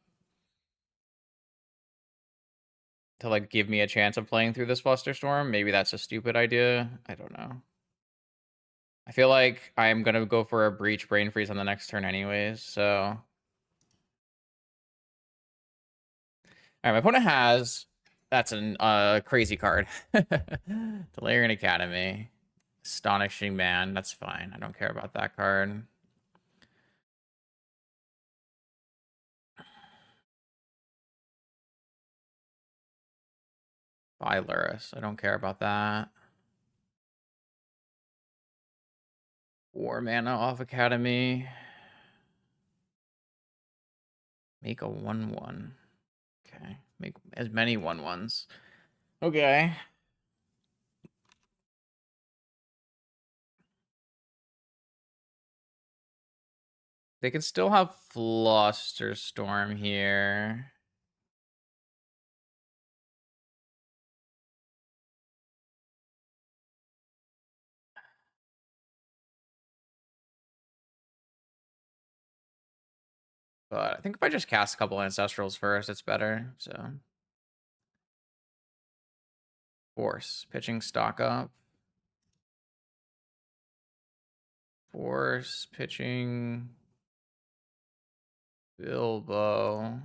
to like give me a chance of playing through this Flusterstorm. Maybe that's a stupid idea. I don't know. I feel like I'm gonna go for a Breach Brain Freeze on the next turn anyways, so. Alright, my opponent has... That's a crazy card. Delirian Academy. Astonishing Man. That's fine. I don't care about that card. Buy Lurrus. I don't care about that. 4 mana off Academy. Make a 1/1. Okay. Make as many 1/1s. Okay. They can still have Flusterstorm here. But I think if I just cast a couple Ancestrals first, it's better. So Force. Pitching stock up. Force. Pitching Bilbo.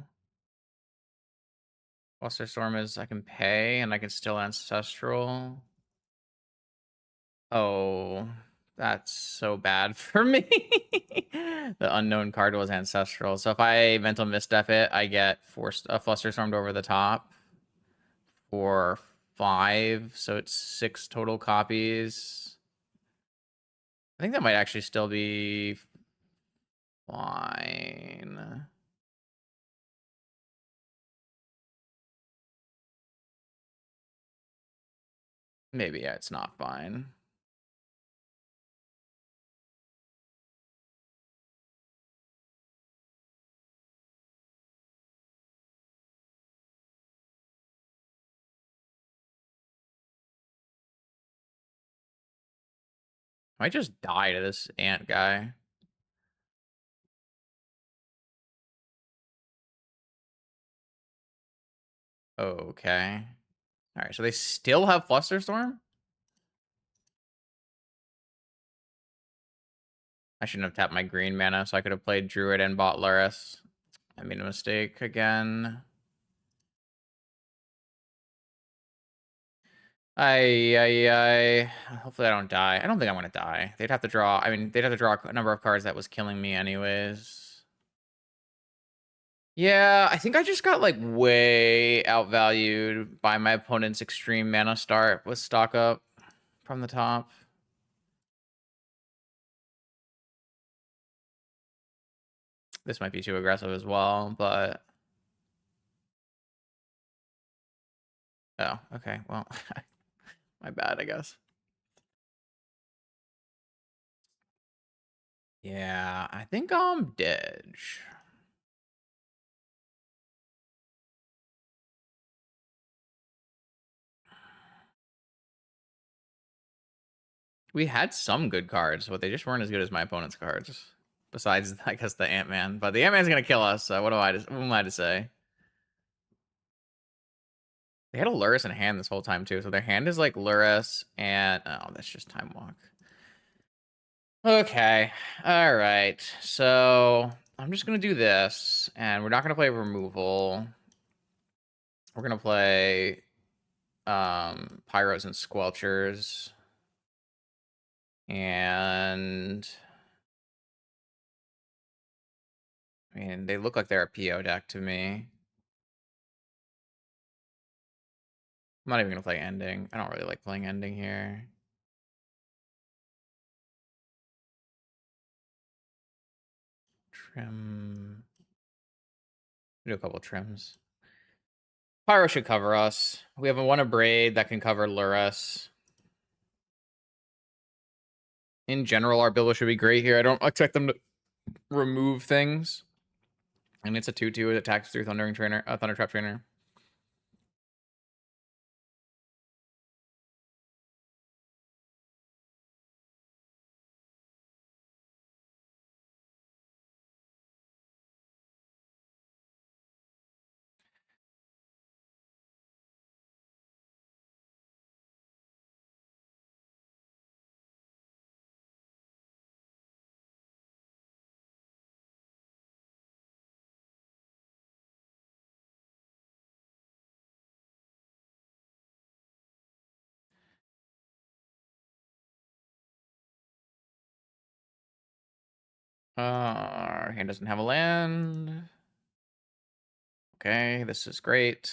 Storm is I can pay and I can still Ancestral. Oh, that's so bad for me. The unknown card was Ancestral. So if I Mental Misstep it, I get forced a Flusterstormed over the top for 5. So it's 6 total copies. I think that might actually still be fine. Maybe, yeah, it's not fine. I might just die to this ant guy. Okay. All right, so they still have Flusterstorm? I shouldn't have tapped my green mana, so I could have played Druid and bought Lurrus. I made a mistake again. Hopefully I don't die. I don't think I'm gonna die. They'd have to draw. I mean, they'd have to draw a number of cards that was killing me anyways. Yeah, I think I just got like way outvalued by my opponent's extreme mana start with stock up from the top. This might be too aggressive as well, but oh, okay. Well, my bad, I guess. Yeah, I think I'm Dredge. We had some good cards, but they just weren't as good as my opponent's cards. Besides, I guess, the Ant-Man. But the Ant-Man's gonna kill us, so what am I to say? They had a Lurrus in hand this whole time, too. So their hand is like Lurrus and... Oh, that's just Time Walk. Okay. All right. So I'm just going to do this. And we're not going to play removal. We're going to play Pyros and Squelchers. And... I mean, they look like they're a PO deck to me. I'm not even going to play Ending. I don't really like playing Ending here. Trim. Do a couple trims. Pyro should cover us. We have one Abrade that can cover Lurrus. In general, our Bilbo should be great here. I don't expect them to remove things. And it's a 2/2. It attacks through Thundertrap Trainer. Our hand doesn't have a land. Okay, this is great.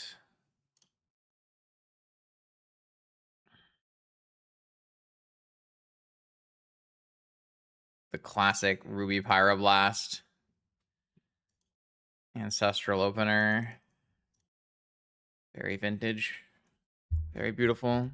The classic Ruby Pyroblast. Ancestral Opener. Very vintage. Very beautiful.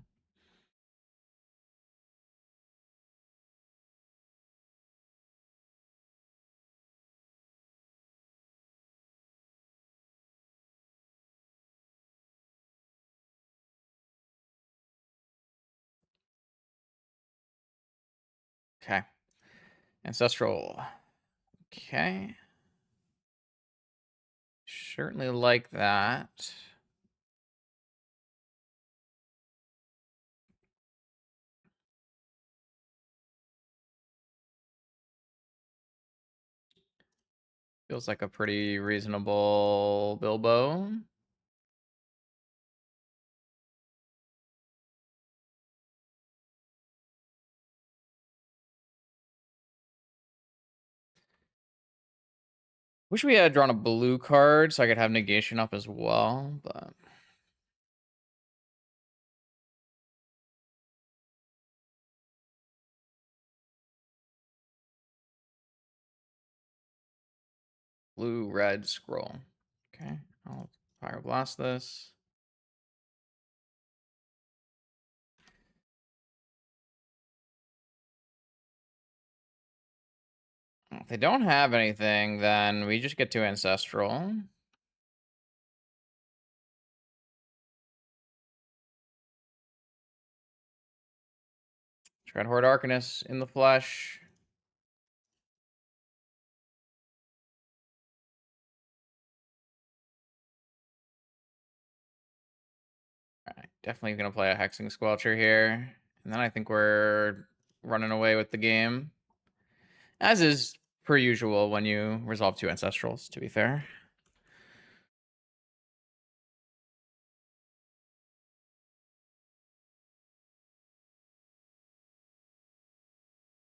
Okay. Ancestral. Okay. Certainly like that. Feels like a pretty reasonable Bilbo. Wish we had drawn a blue card so I could have negation up as well, but blue, red, scroll. Okay, I'll fire blast this. If they don't have anything, then we just get to Ancestral. Dreadhorde Arcanist in the flesh. Alright, definitely gonna play a Hexing Squelcher here. And then I think we're running away with the game. As is per usual when you resolve 2 Ancestrals, to be fair.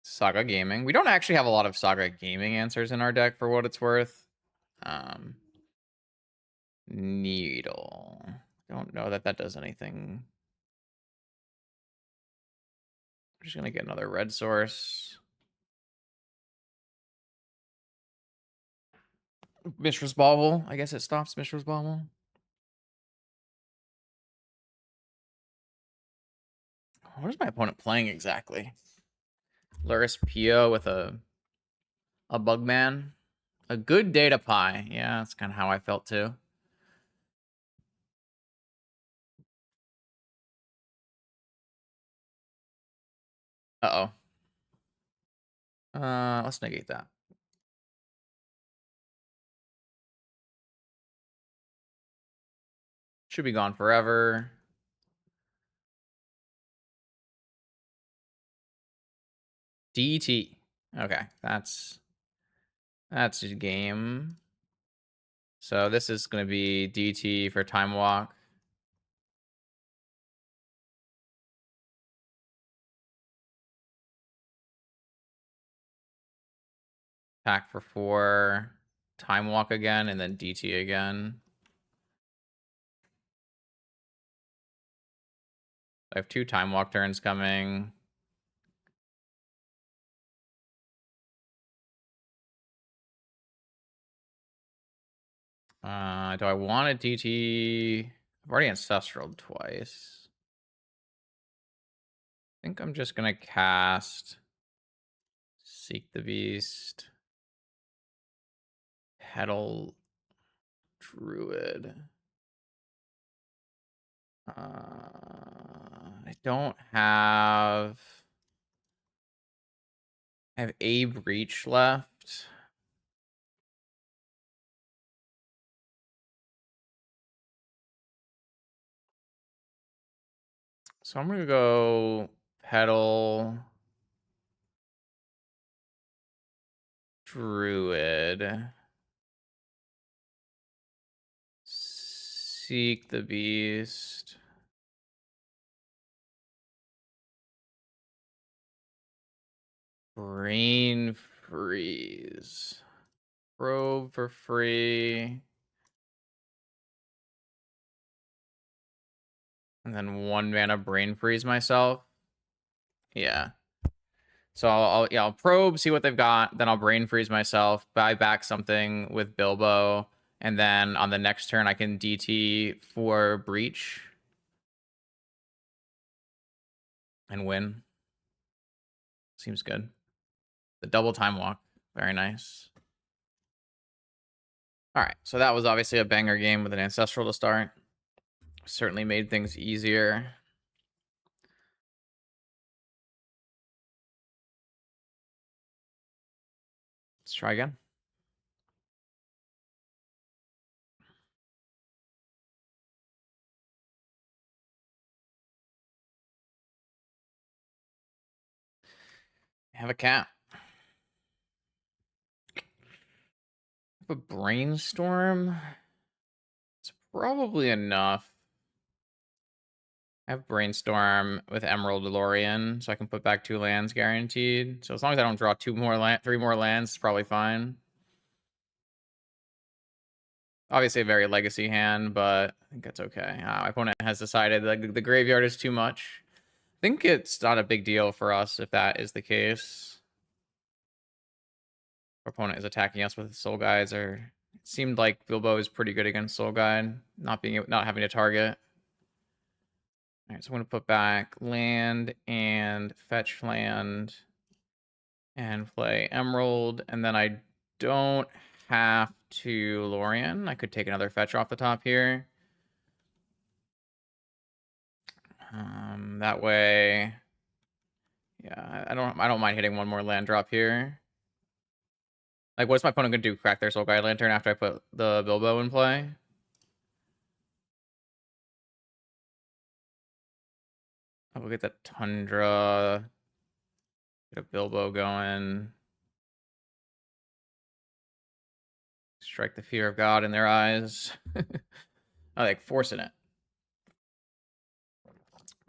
Saga Gaming. We don't actually have a lot of Saga Gaming answers in our deck for what it's worth. Needle. Don't know that does anything. I'm just gonna get another red source. Mishra's Bauble. I guess it stops Mishra's Bauble. What is my opponent playing exactly? Lurrus PO with a Bugman. A good data pie. Yeah, that's kind of how I felt too. Uh-oh. Let's negate that. Should be gone forever. DT. Okay, that's a game. So this is going to be DT for Time Walk. Attack for 4. Time Walk again, and then DT again. I have 2 Time Walk turns coming. Do I want a DT? I've already Ancestral twice. I think I'm just gonna cast Seek the Beast. Petal Druid. I don't have... I have a Breach left. So I'm gonna go Petal Druid. Seek the Beast. Brain Freeze. Probe for free. And then 1 mana Brain Freeze myself. Yeah. So I'll probe, see what they've got. Then I'll Brain Freeze myself, buy back something with Bilbo. And then on the next turn, I can DT for Breach. And win. Seems good. The double Time Walk. Very nice. All right, so that was obviously a banger game with an Ancestral to start. Certainly made things easier. Let's try again. Have a cat. Have a Brainstorm. It's probably enough. I have Brainstorm with Emerald DeLorean, so I can put back 2 lands guaranteed. So as long as I don't draw 3 more lands, it's probably fine. Obviously a very legacy hand, but I think that's okay. My opponent has decided that the graveyard is too much. I think it's not a big deal for us if that is the case. Our opponent is attacking us with Soul Guides, or it seemed like Bilbo is pretty good against Soul Guide, not having to target. All right, so I'm gonna put back land and fetch land and play Emerald, and then I don't have to Lorien. I could take another fetch off the top here. That way, yeah, I don't mind hitting one more land drop here. Like, what's my opponent gonna do? Crack their Soul Guide Lantern after I put the Bilbo in play? I'll get the Tundra. Get a Bilbo going. Strike the fear of God in their eyes. I like forcing it.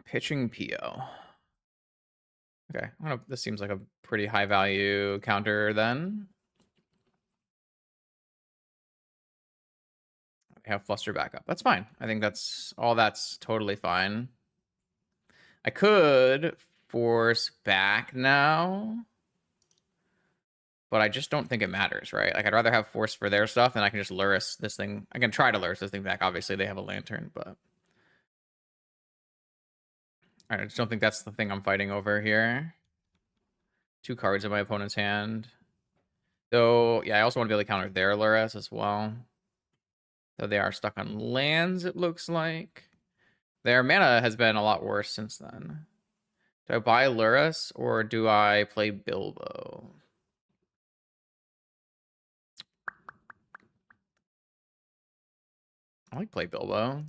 Pitching PO. Okay, this seems like a pretty high value counter then. We have Fluster backup. That's fine. I think that's totally fine. I could force back now, but I just don't think it matters, right? Like, I'd rather have force for their stuff, and I can just Lurrus this thing. I can try to Lurrus this thing back. Obviously, they have a lantern, but I just don't think that's the thing I'm fighting over here. 2 cards in my opponent's hand. Though, yeah, I also want to be able to counter their Lurrus as well. Though they are stuck on lands, it looks like. Their mana has been a lot worse since then. Do I buy Lurrus or do I play Bilbo? I like play Bilbo.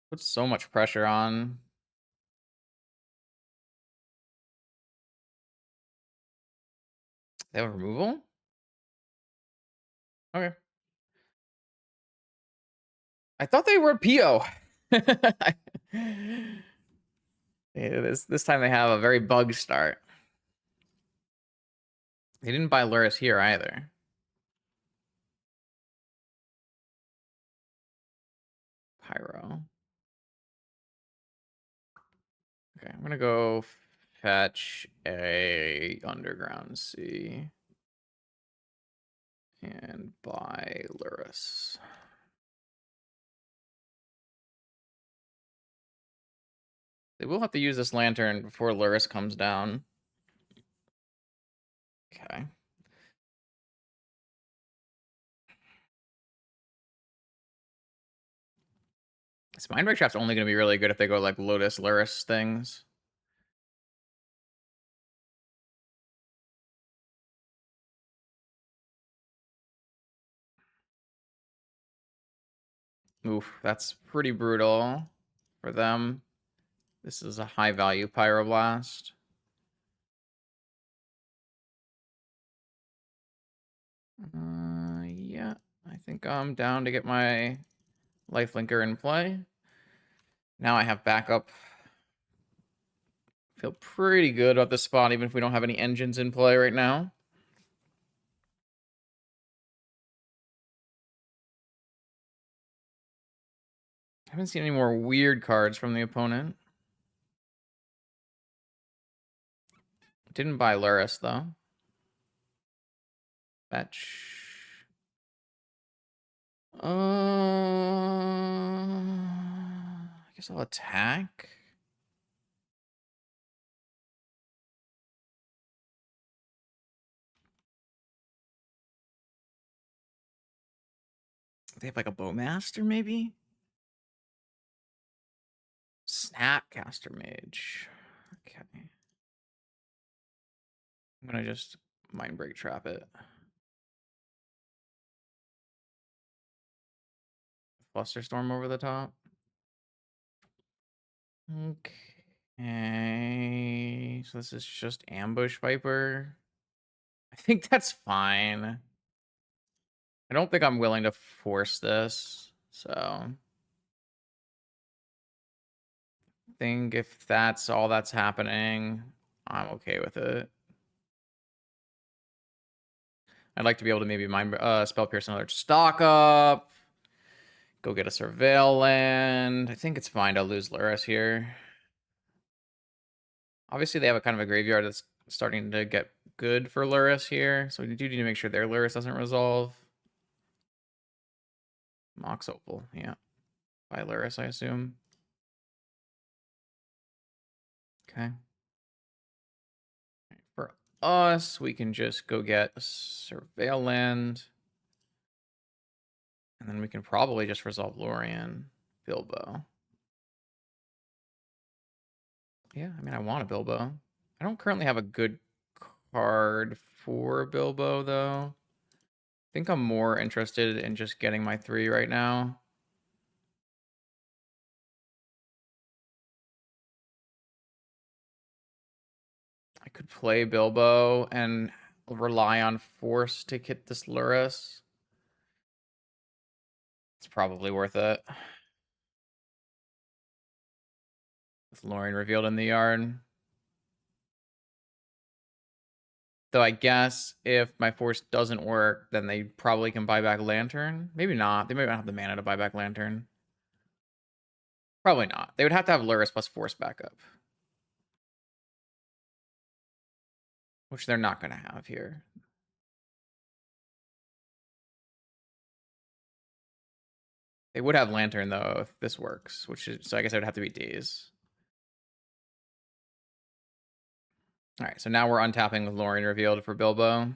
Puts so much pressure on. They have removal? Okay. I thought they were PO. Yeah, this time they have a very bug start. They didn't buy Lurrus here either. Pyro. Okay, I'm gonna go fetch a Underground Sea and buy Lurrus. They will have to use this lantern before Lurrus comes down. Okay. This Mind Break Trap's only going to be really good if they go like Lotus Lurrus things. Oof, that's pretty brutal for them. This is a high value Pyroblast. Yeah, I think I'm down to get my Lifelinker in play. Now I have backup. Feel pretty good about this spot, even if we don't have any engines in play right now. I haven't seen any more weird cards from the opponent. Didn't buy Lurrus, though. Fetch. I guess I'll attack. They have like a Bowmaster, maybe? Snapcaster Mage. Okay. I'm gonna just Mind Break Trap it. Flusterstorm over the top. Okay. So this is just Ambush Viper. I think that's fine. I don't think I'm willing to force this, so I think if that's all that's happening, I'm okay with it. I'd like to be able to maybe mind spell pierce another stock up. Go get a surveil land. I think it's fine to lose Lurrus here. Obviously, they have a kind of a graveyard that's starting to get good for Lurrus here, so we do need to make sure their Lurrus doesn't resolve. Mox Opal, yeah. By Lurrus, I assume. Okay. For us, we can just go get a surveil land. And then we can probably just resolve Lorien, Bilbo. Yeah, I mean, I want a Bilbo. I don't currently have a good card for Bilbo, though. I think I'm more interested in just getting my 3 right now. I could play Bilbo and rely on Force to hit this Lurrus. It's probably worth it. With Lorien revealed in the yard. Though I guess if my Force doesn't work, then they probably can buy back Lantern. Maybe not. They might not have the mana to buy back Lantern. Probably not. They would have to have Lurrus plus Force backup. Which they're not going to have here. They would have Lantern, though, if this works. Which is, so I guess it would have to be Daze. Alright, so now we're untapping with Lorien revealed for Bilbo.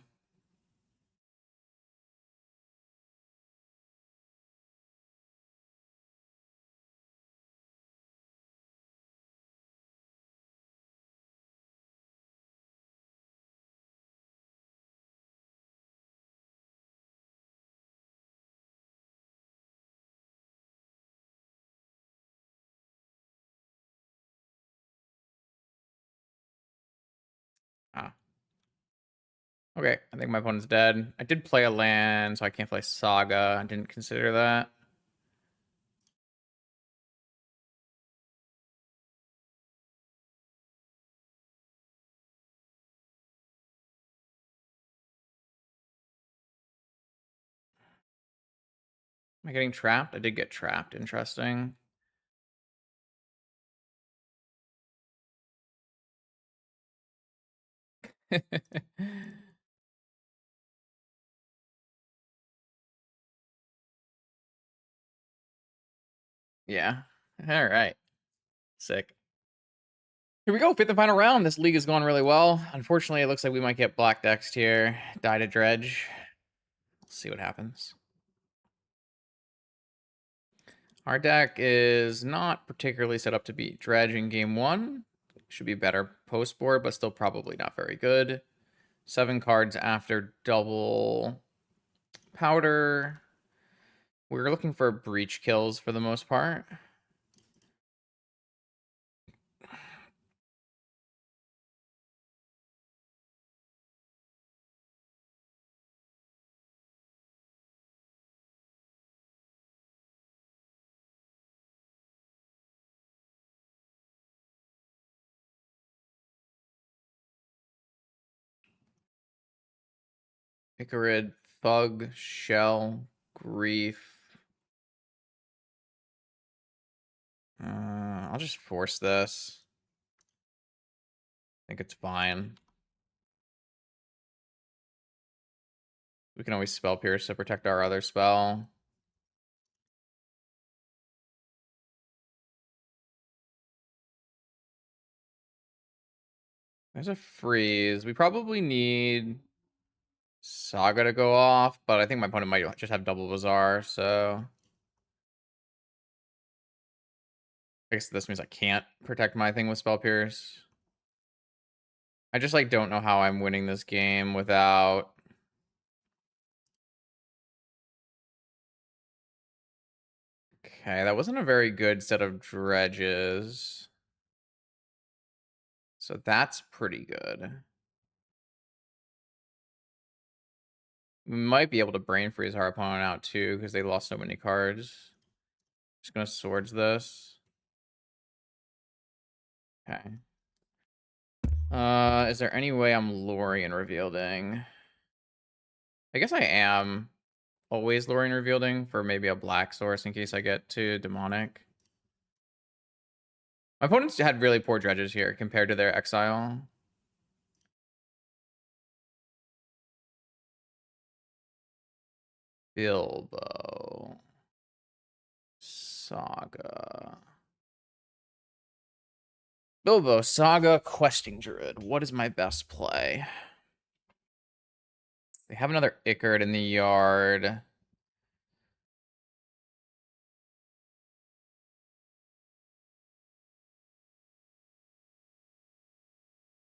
Ah. Okay, I think my opponent's dead. I did play a land, so I can't play Saga. I didn't consider that. Am I getting trapped? I did get trapped. Interesting. Yeah. All right. Sick. Here we go. 5th and final round. This league is going really well. Unfortunately, it looks like we might get black dexed here. Die to Dredge. Let's see what happens. Our deck is not particularly set up to beat Dredge in game 1. Should be better post board, but still probably not very good. 7 cards after double powder. We're looking for breach kills for the most part. Icarid, Thug, Shell, Grief. I'll just force this. I think it's fine. We can always spell pierce to protect our other spell. There's a freeze. We probably need Saga to go off, but I think my opponent might just have double Bazaar, so I guess this means I can't protect my thing with spell pierce. I just like don't know how I'm winning this game without. Okay, that wasn't a very good set of dredges. So that's pretty good. We might be able to brain freeze our opponent out too, because they lost so many cards. Just gonna swords this. Okay. Is there any way I'm Lorien revealing? I guess I am always luring revealing for maybe a black source in case I get to demonic. My opponents had really poor dredges here compared to their exile. Bilbo. Saga. Bilbo, Saga, Questing Druid. What is my best play? They have another Ichard in the yard. I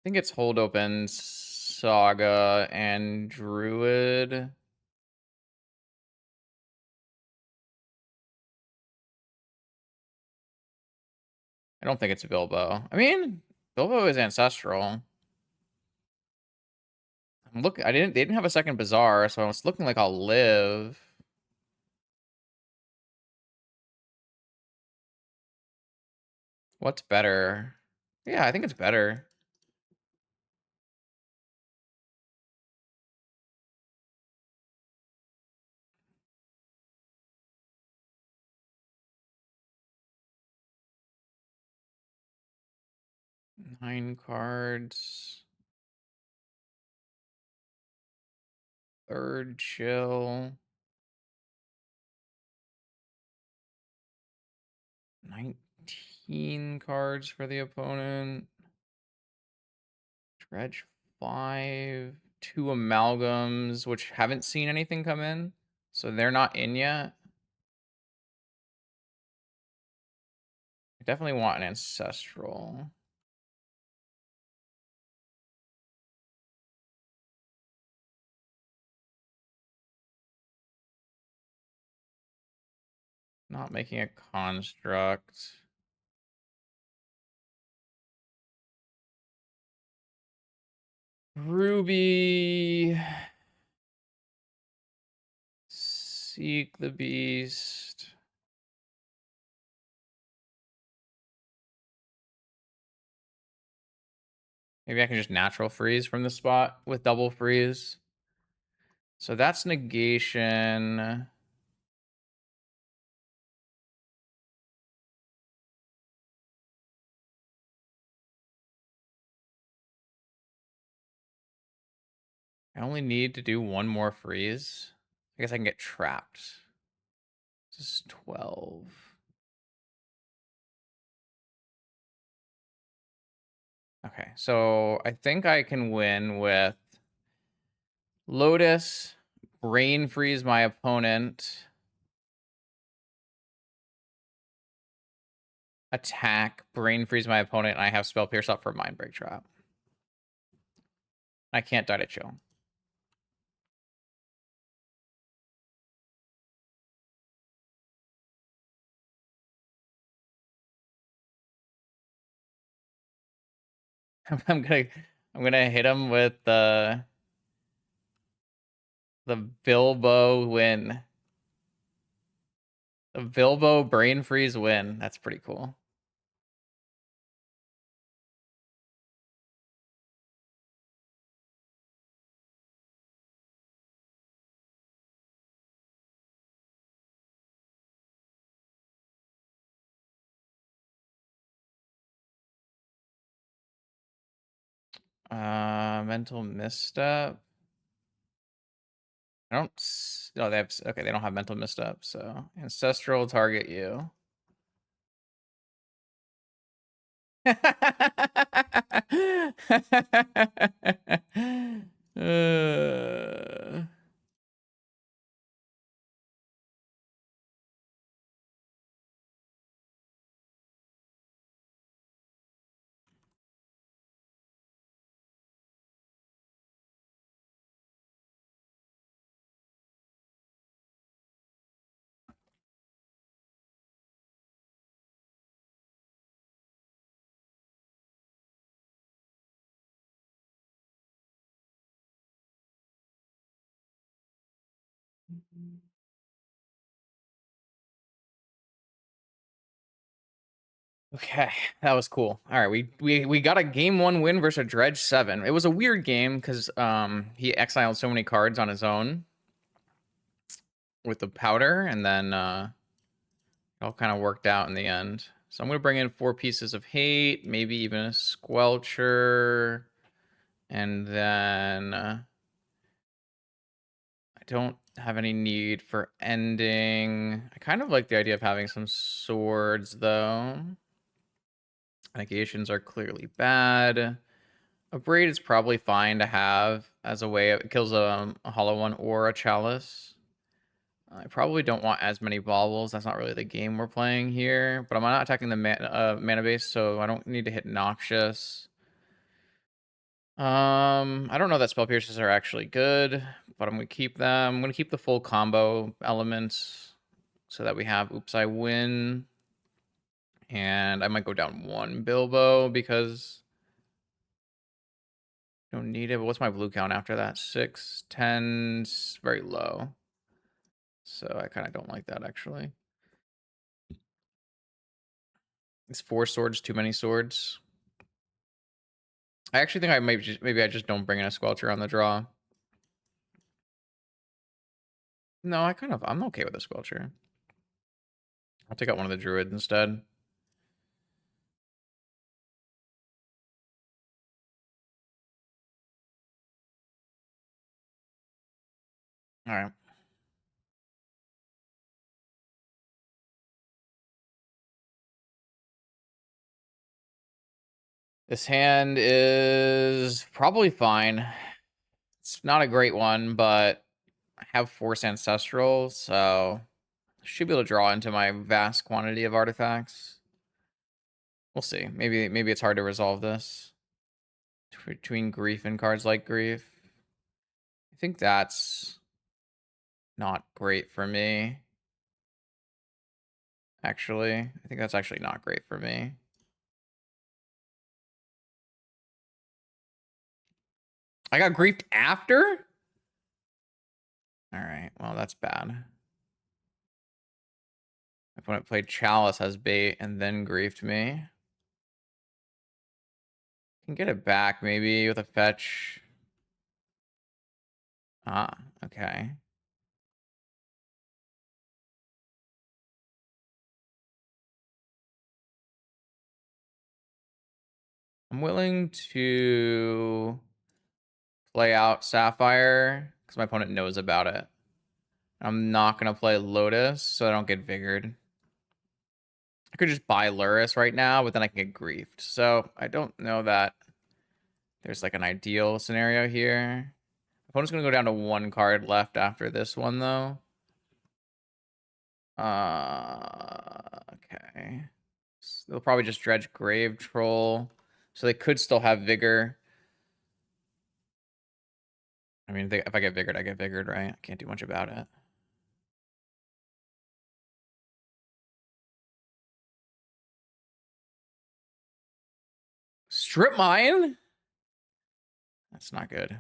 think it's hold open, Saga, and Druid. I don't think it's a Bilbo. I mean, Bilbo is ancestral. They didn't have a second Bazaar, so it's looking like I'll live. What's better? Yeah, I think it's better. Nine cards. Third chill. 19 cards for the opponent. Dredge 5. 2 amalgams, which haven't seen anything come in. So they're not in yet. I definitely want an ancestral. Not making a construct. Ruby. Seek the Beast. Maybe I can just natural freeze from the spot with double freeze. So that's negation. I only need to do one more freeze. I guess I can get trapped. This is 12. Okay, so I think I can win with Lotus, Brain Freeze my opponent, attack, Brain Freeze my opponent, and I have Spell Pierce up for Mind Break Trap. I can't die to chill. I'm gonna hit him with the Bilbo win. The Bilbo Brain Freeze win. That's pretty cool. Mental Misstep. I don't. No, they have. Okay, they don't have Mental Misstep. So Ancestral target you. Okay, that was cool. All right, we got a game 1 win versus a Dredge 7. It was a weird game because he exiled so many cards on his own. with the powder, and then it all kind of worked out in the end. So I'm going to bring in 4 pieces of hate, maybe even a squelcher, and then I don't have any need for ending. I kind of like the idea of having some swords, though. Negations are clearly bad. A braid is probably fine to have as a way. It kills a hollow one or a chalice. I probably don't want as many baubles. That's not really the game we're playing here. But I'm not attacking the mana base, so I don't need to hit Noxious. I don't know that spell pierces are actually good, but I'm gonna keep them. I'm gonna keep the full combo elements so that we have oops, I win. And I might go down 1 Bilbo because I don't need it. But what's my blue count after that? 6, 10, very low. So I kind of don't like that actually. It's 4 swords, too many swords. I actually think I maybe I just don't bring in a squelcher on the draw. No, I'm okay with a squelcher. I'll take out one of the druids instead. All right. This hand is probably fine. It's not a great one, but I have Force Ancestral, so I should be able to draw into my vast quantity of artifacts. We'll see. Maybe it's hard to resolve this between grief and cards like grief. I think that's not great for me. Actually, I think that's actually not great for me. I got griefed after? All right, well, that's bad. My opponent played Chalice as bait and then griefed me. Can get it back maybe with a fetch. Ah, okay. I'm willing to play out Sapphire because my opponent knows about it. I'm not going to play Lotus so I don't get Vigored. I could just buy Lurrus right now, but then I can get griefed. So I don't know that there's like an ideal scenario here. Opponent's going to go down to 1 card left after this one, though. Okay. So they'll probably just Dredge Grave Troll. So they could still have Vigor. I mean, if I get Vigored, I get Vigored, right? I can't do much about it. Strip Mine? That's not good.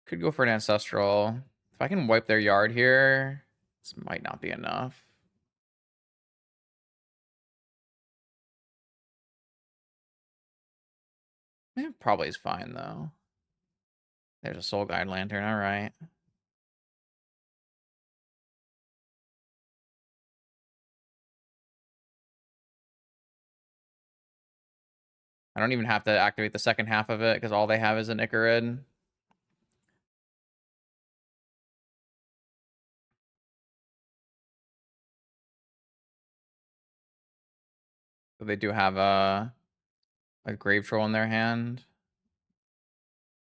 Could go for an Ancestral. If I can wipe their yard here, this might not be enough. Probably is fine, though. There's a Soul Guide Lantern, all right. I don't even have to activate the second half of it because all they have is an Icarid. So they do have a Grave Troll in their hand.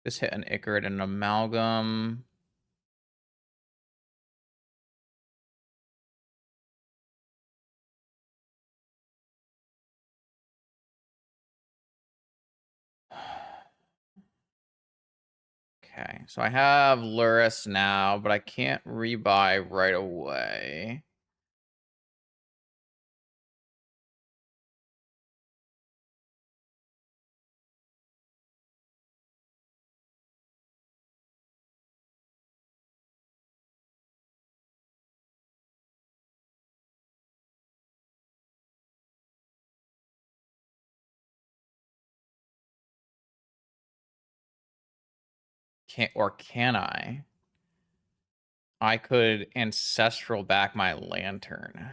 This hit an Icarid and an Amalgam. Okay, so I have Lurrus now, but I can't rebuy right away. Can I? I could ancestral back my lantern.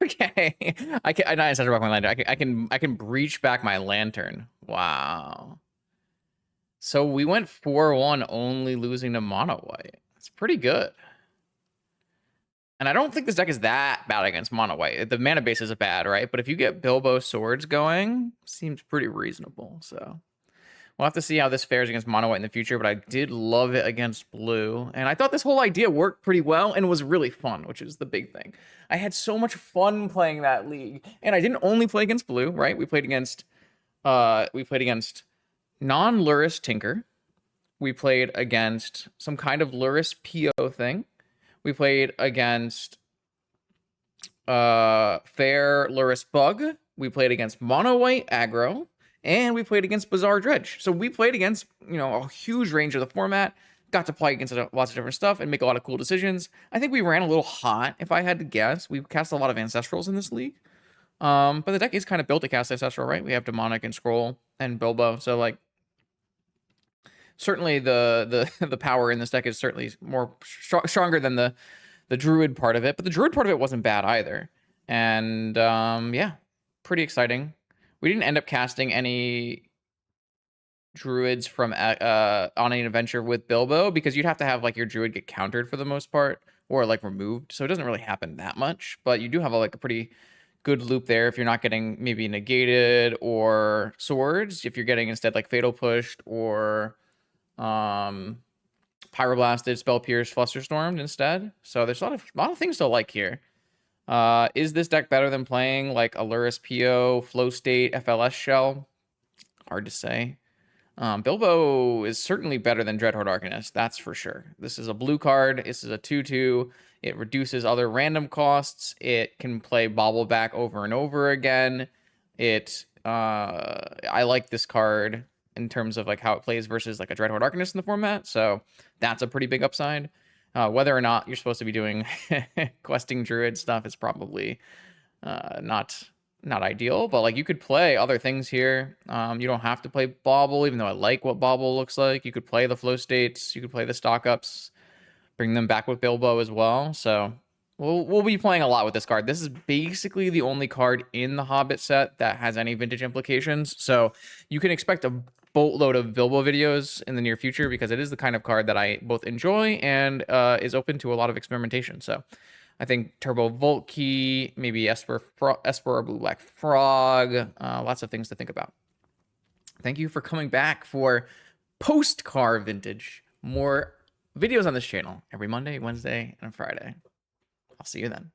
Okay, I can not ancestral back my lantern. I can breach back my lantern. Wow. So we went 4-1, only losing to mono white. That's pretty good. And I don't think this deck is that bad against mono white. The mana base is bad, right? But if you get Bilbo swords going, seems pretty reasonable. So we'll have to see how this fares against mono white in the future. But I did love it against blue, and I thought this whole idea worked pretty well and was really fun, which is the big thing. I had so much fun playing that league, and I didn't only play against blue, right? We played against non-Lurrus Tinker. We played against some kind of Lurrus PO thing. We played against fair Lurrus Bug. We played against mono white aggro, and we played against Bizarre Dredge. So we played against, you know, a huge range of the format. Got to play against lots of different stuff and make a lot of cool decisions. I think we ran a little hot, if I had to guess. We cast a lot of ancestrals in this league. But the deck is kind of built to cast ancestral, right? We have demonic and scroll and Bilbo, so like certainly the power in this deck is certainly more stronger than the Druid part of it, but the Druid part of it wasn't bad either. And yeah, pretty exciting. We didn't end up casting any Druids from on an adventure with Bilbo because you'd have to have like your Druid get countered for the most part or like removed, so it doesn't really happen that much. But you do have like a pretty good loop there if you're not getting maybe negated or swords. If you're getting instead like fatal pushed or pyroblasted, spell pierced, flusterstormed instead. So there's a lot of things to like here. Is this deck better than playing like a Lurrus PO, Flow State, FLS shell? Hard to say. Bilbo is certainly better than Dreadhorde Arcanist, that's for sure. This is a blue card. This is a 2/2. It reduces other random costs. It can play Bobble back over and over again. I like this card in terms of like how it plays versus like a Dreadhorde Arcanist in the format. So that's a pretty big upside. Whether or not you're supposed to be doing questing Druid stuff is probably not ideal, but like you could play other things here. You don't have to play Bobble, even though I like what Bobble looks like. You could play the flow states, you could play the stock ups, bring them back with Bilbo as well. So we'll be playing a lot with this card. This is basically the only card in the Hobbit set that has any vintage implications. So you can expect a boatload of Bilbo videos in the near future because it is the kind of card that I both enjoy and is open to a lot of experimentation. So I think Turbo Volt Key, maybe Esper or Blue Black Frog, lots of things to think about. Thank you for coming back for post-car vintage. More videos on this channel every Monday, Wednesday, and Friday. I'll see you then.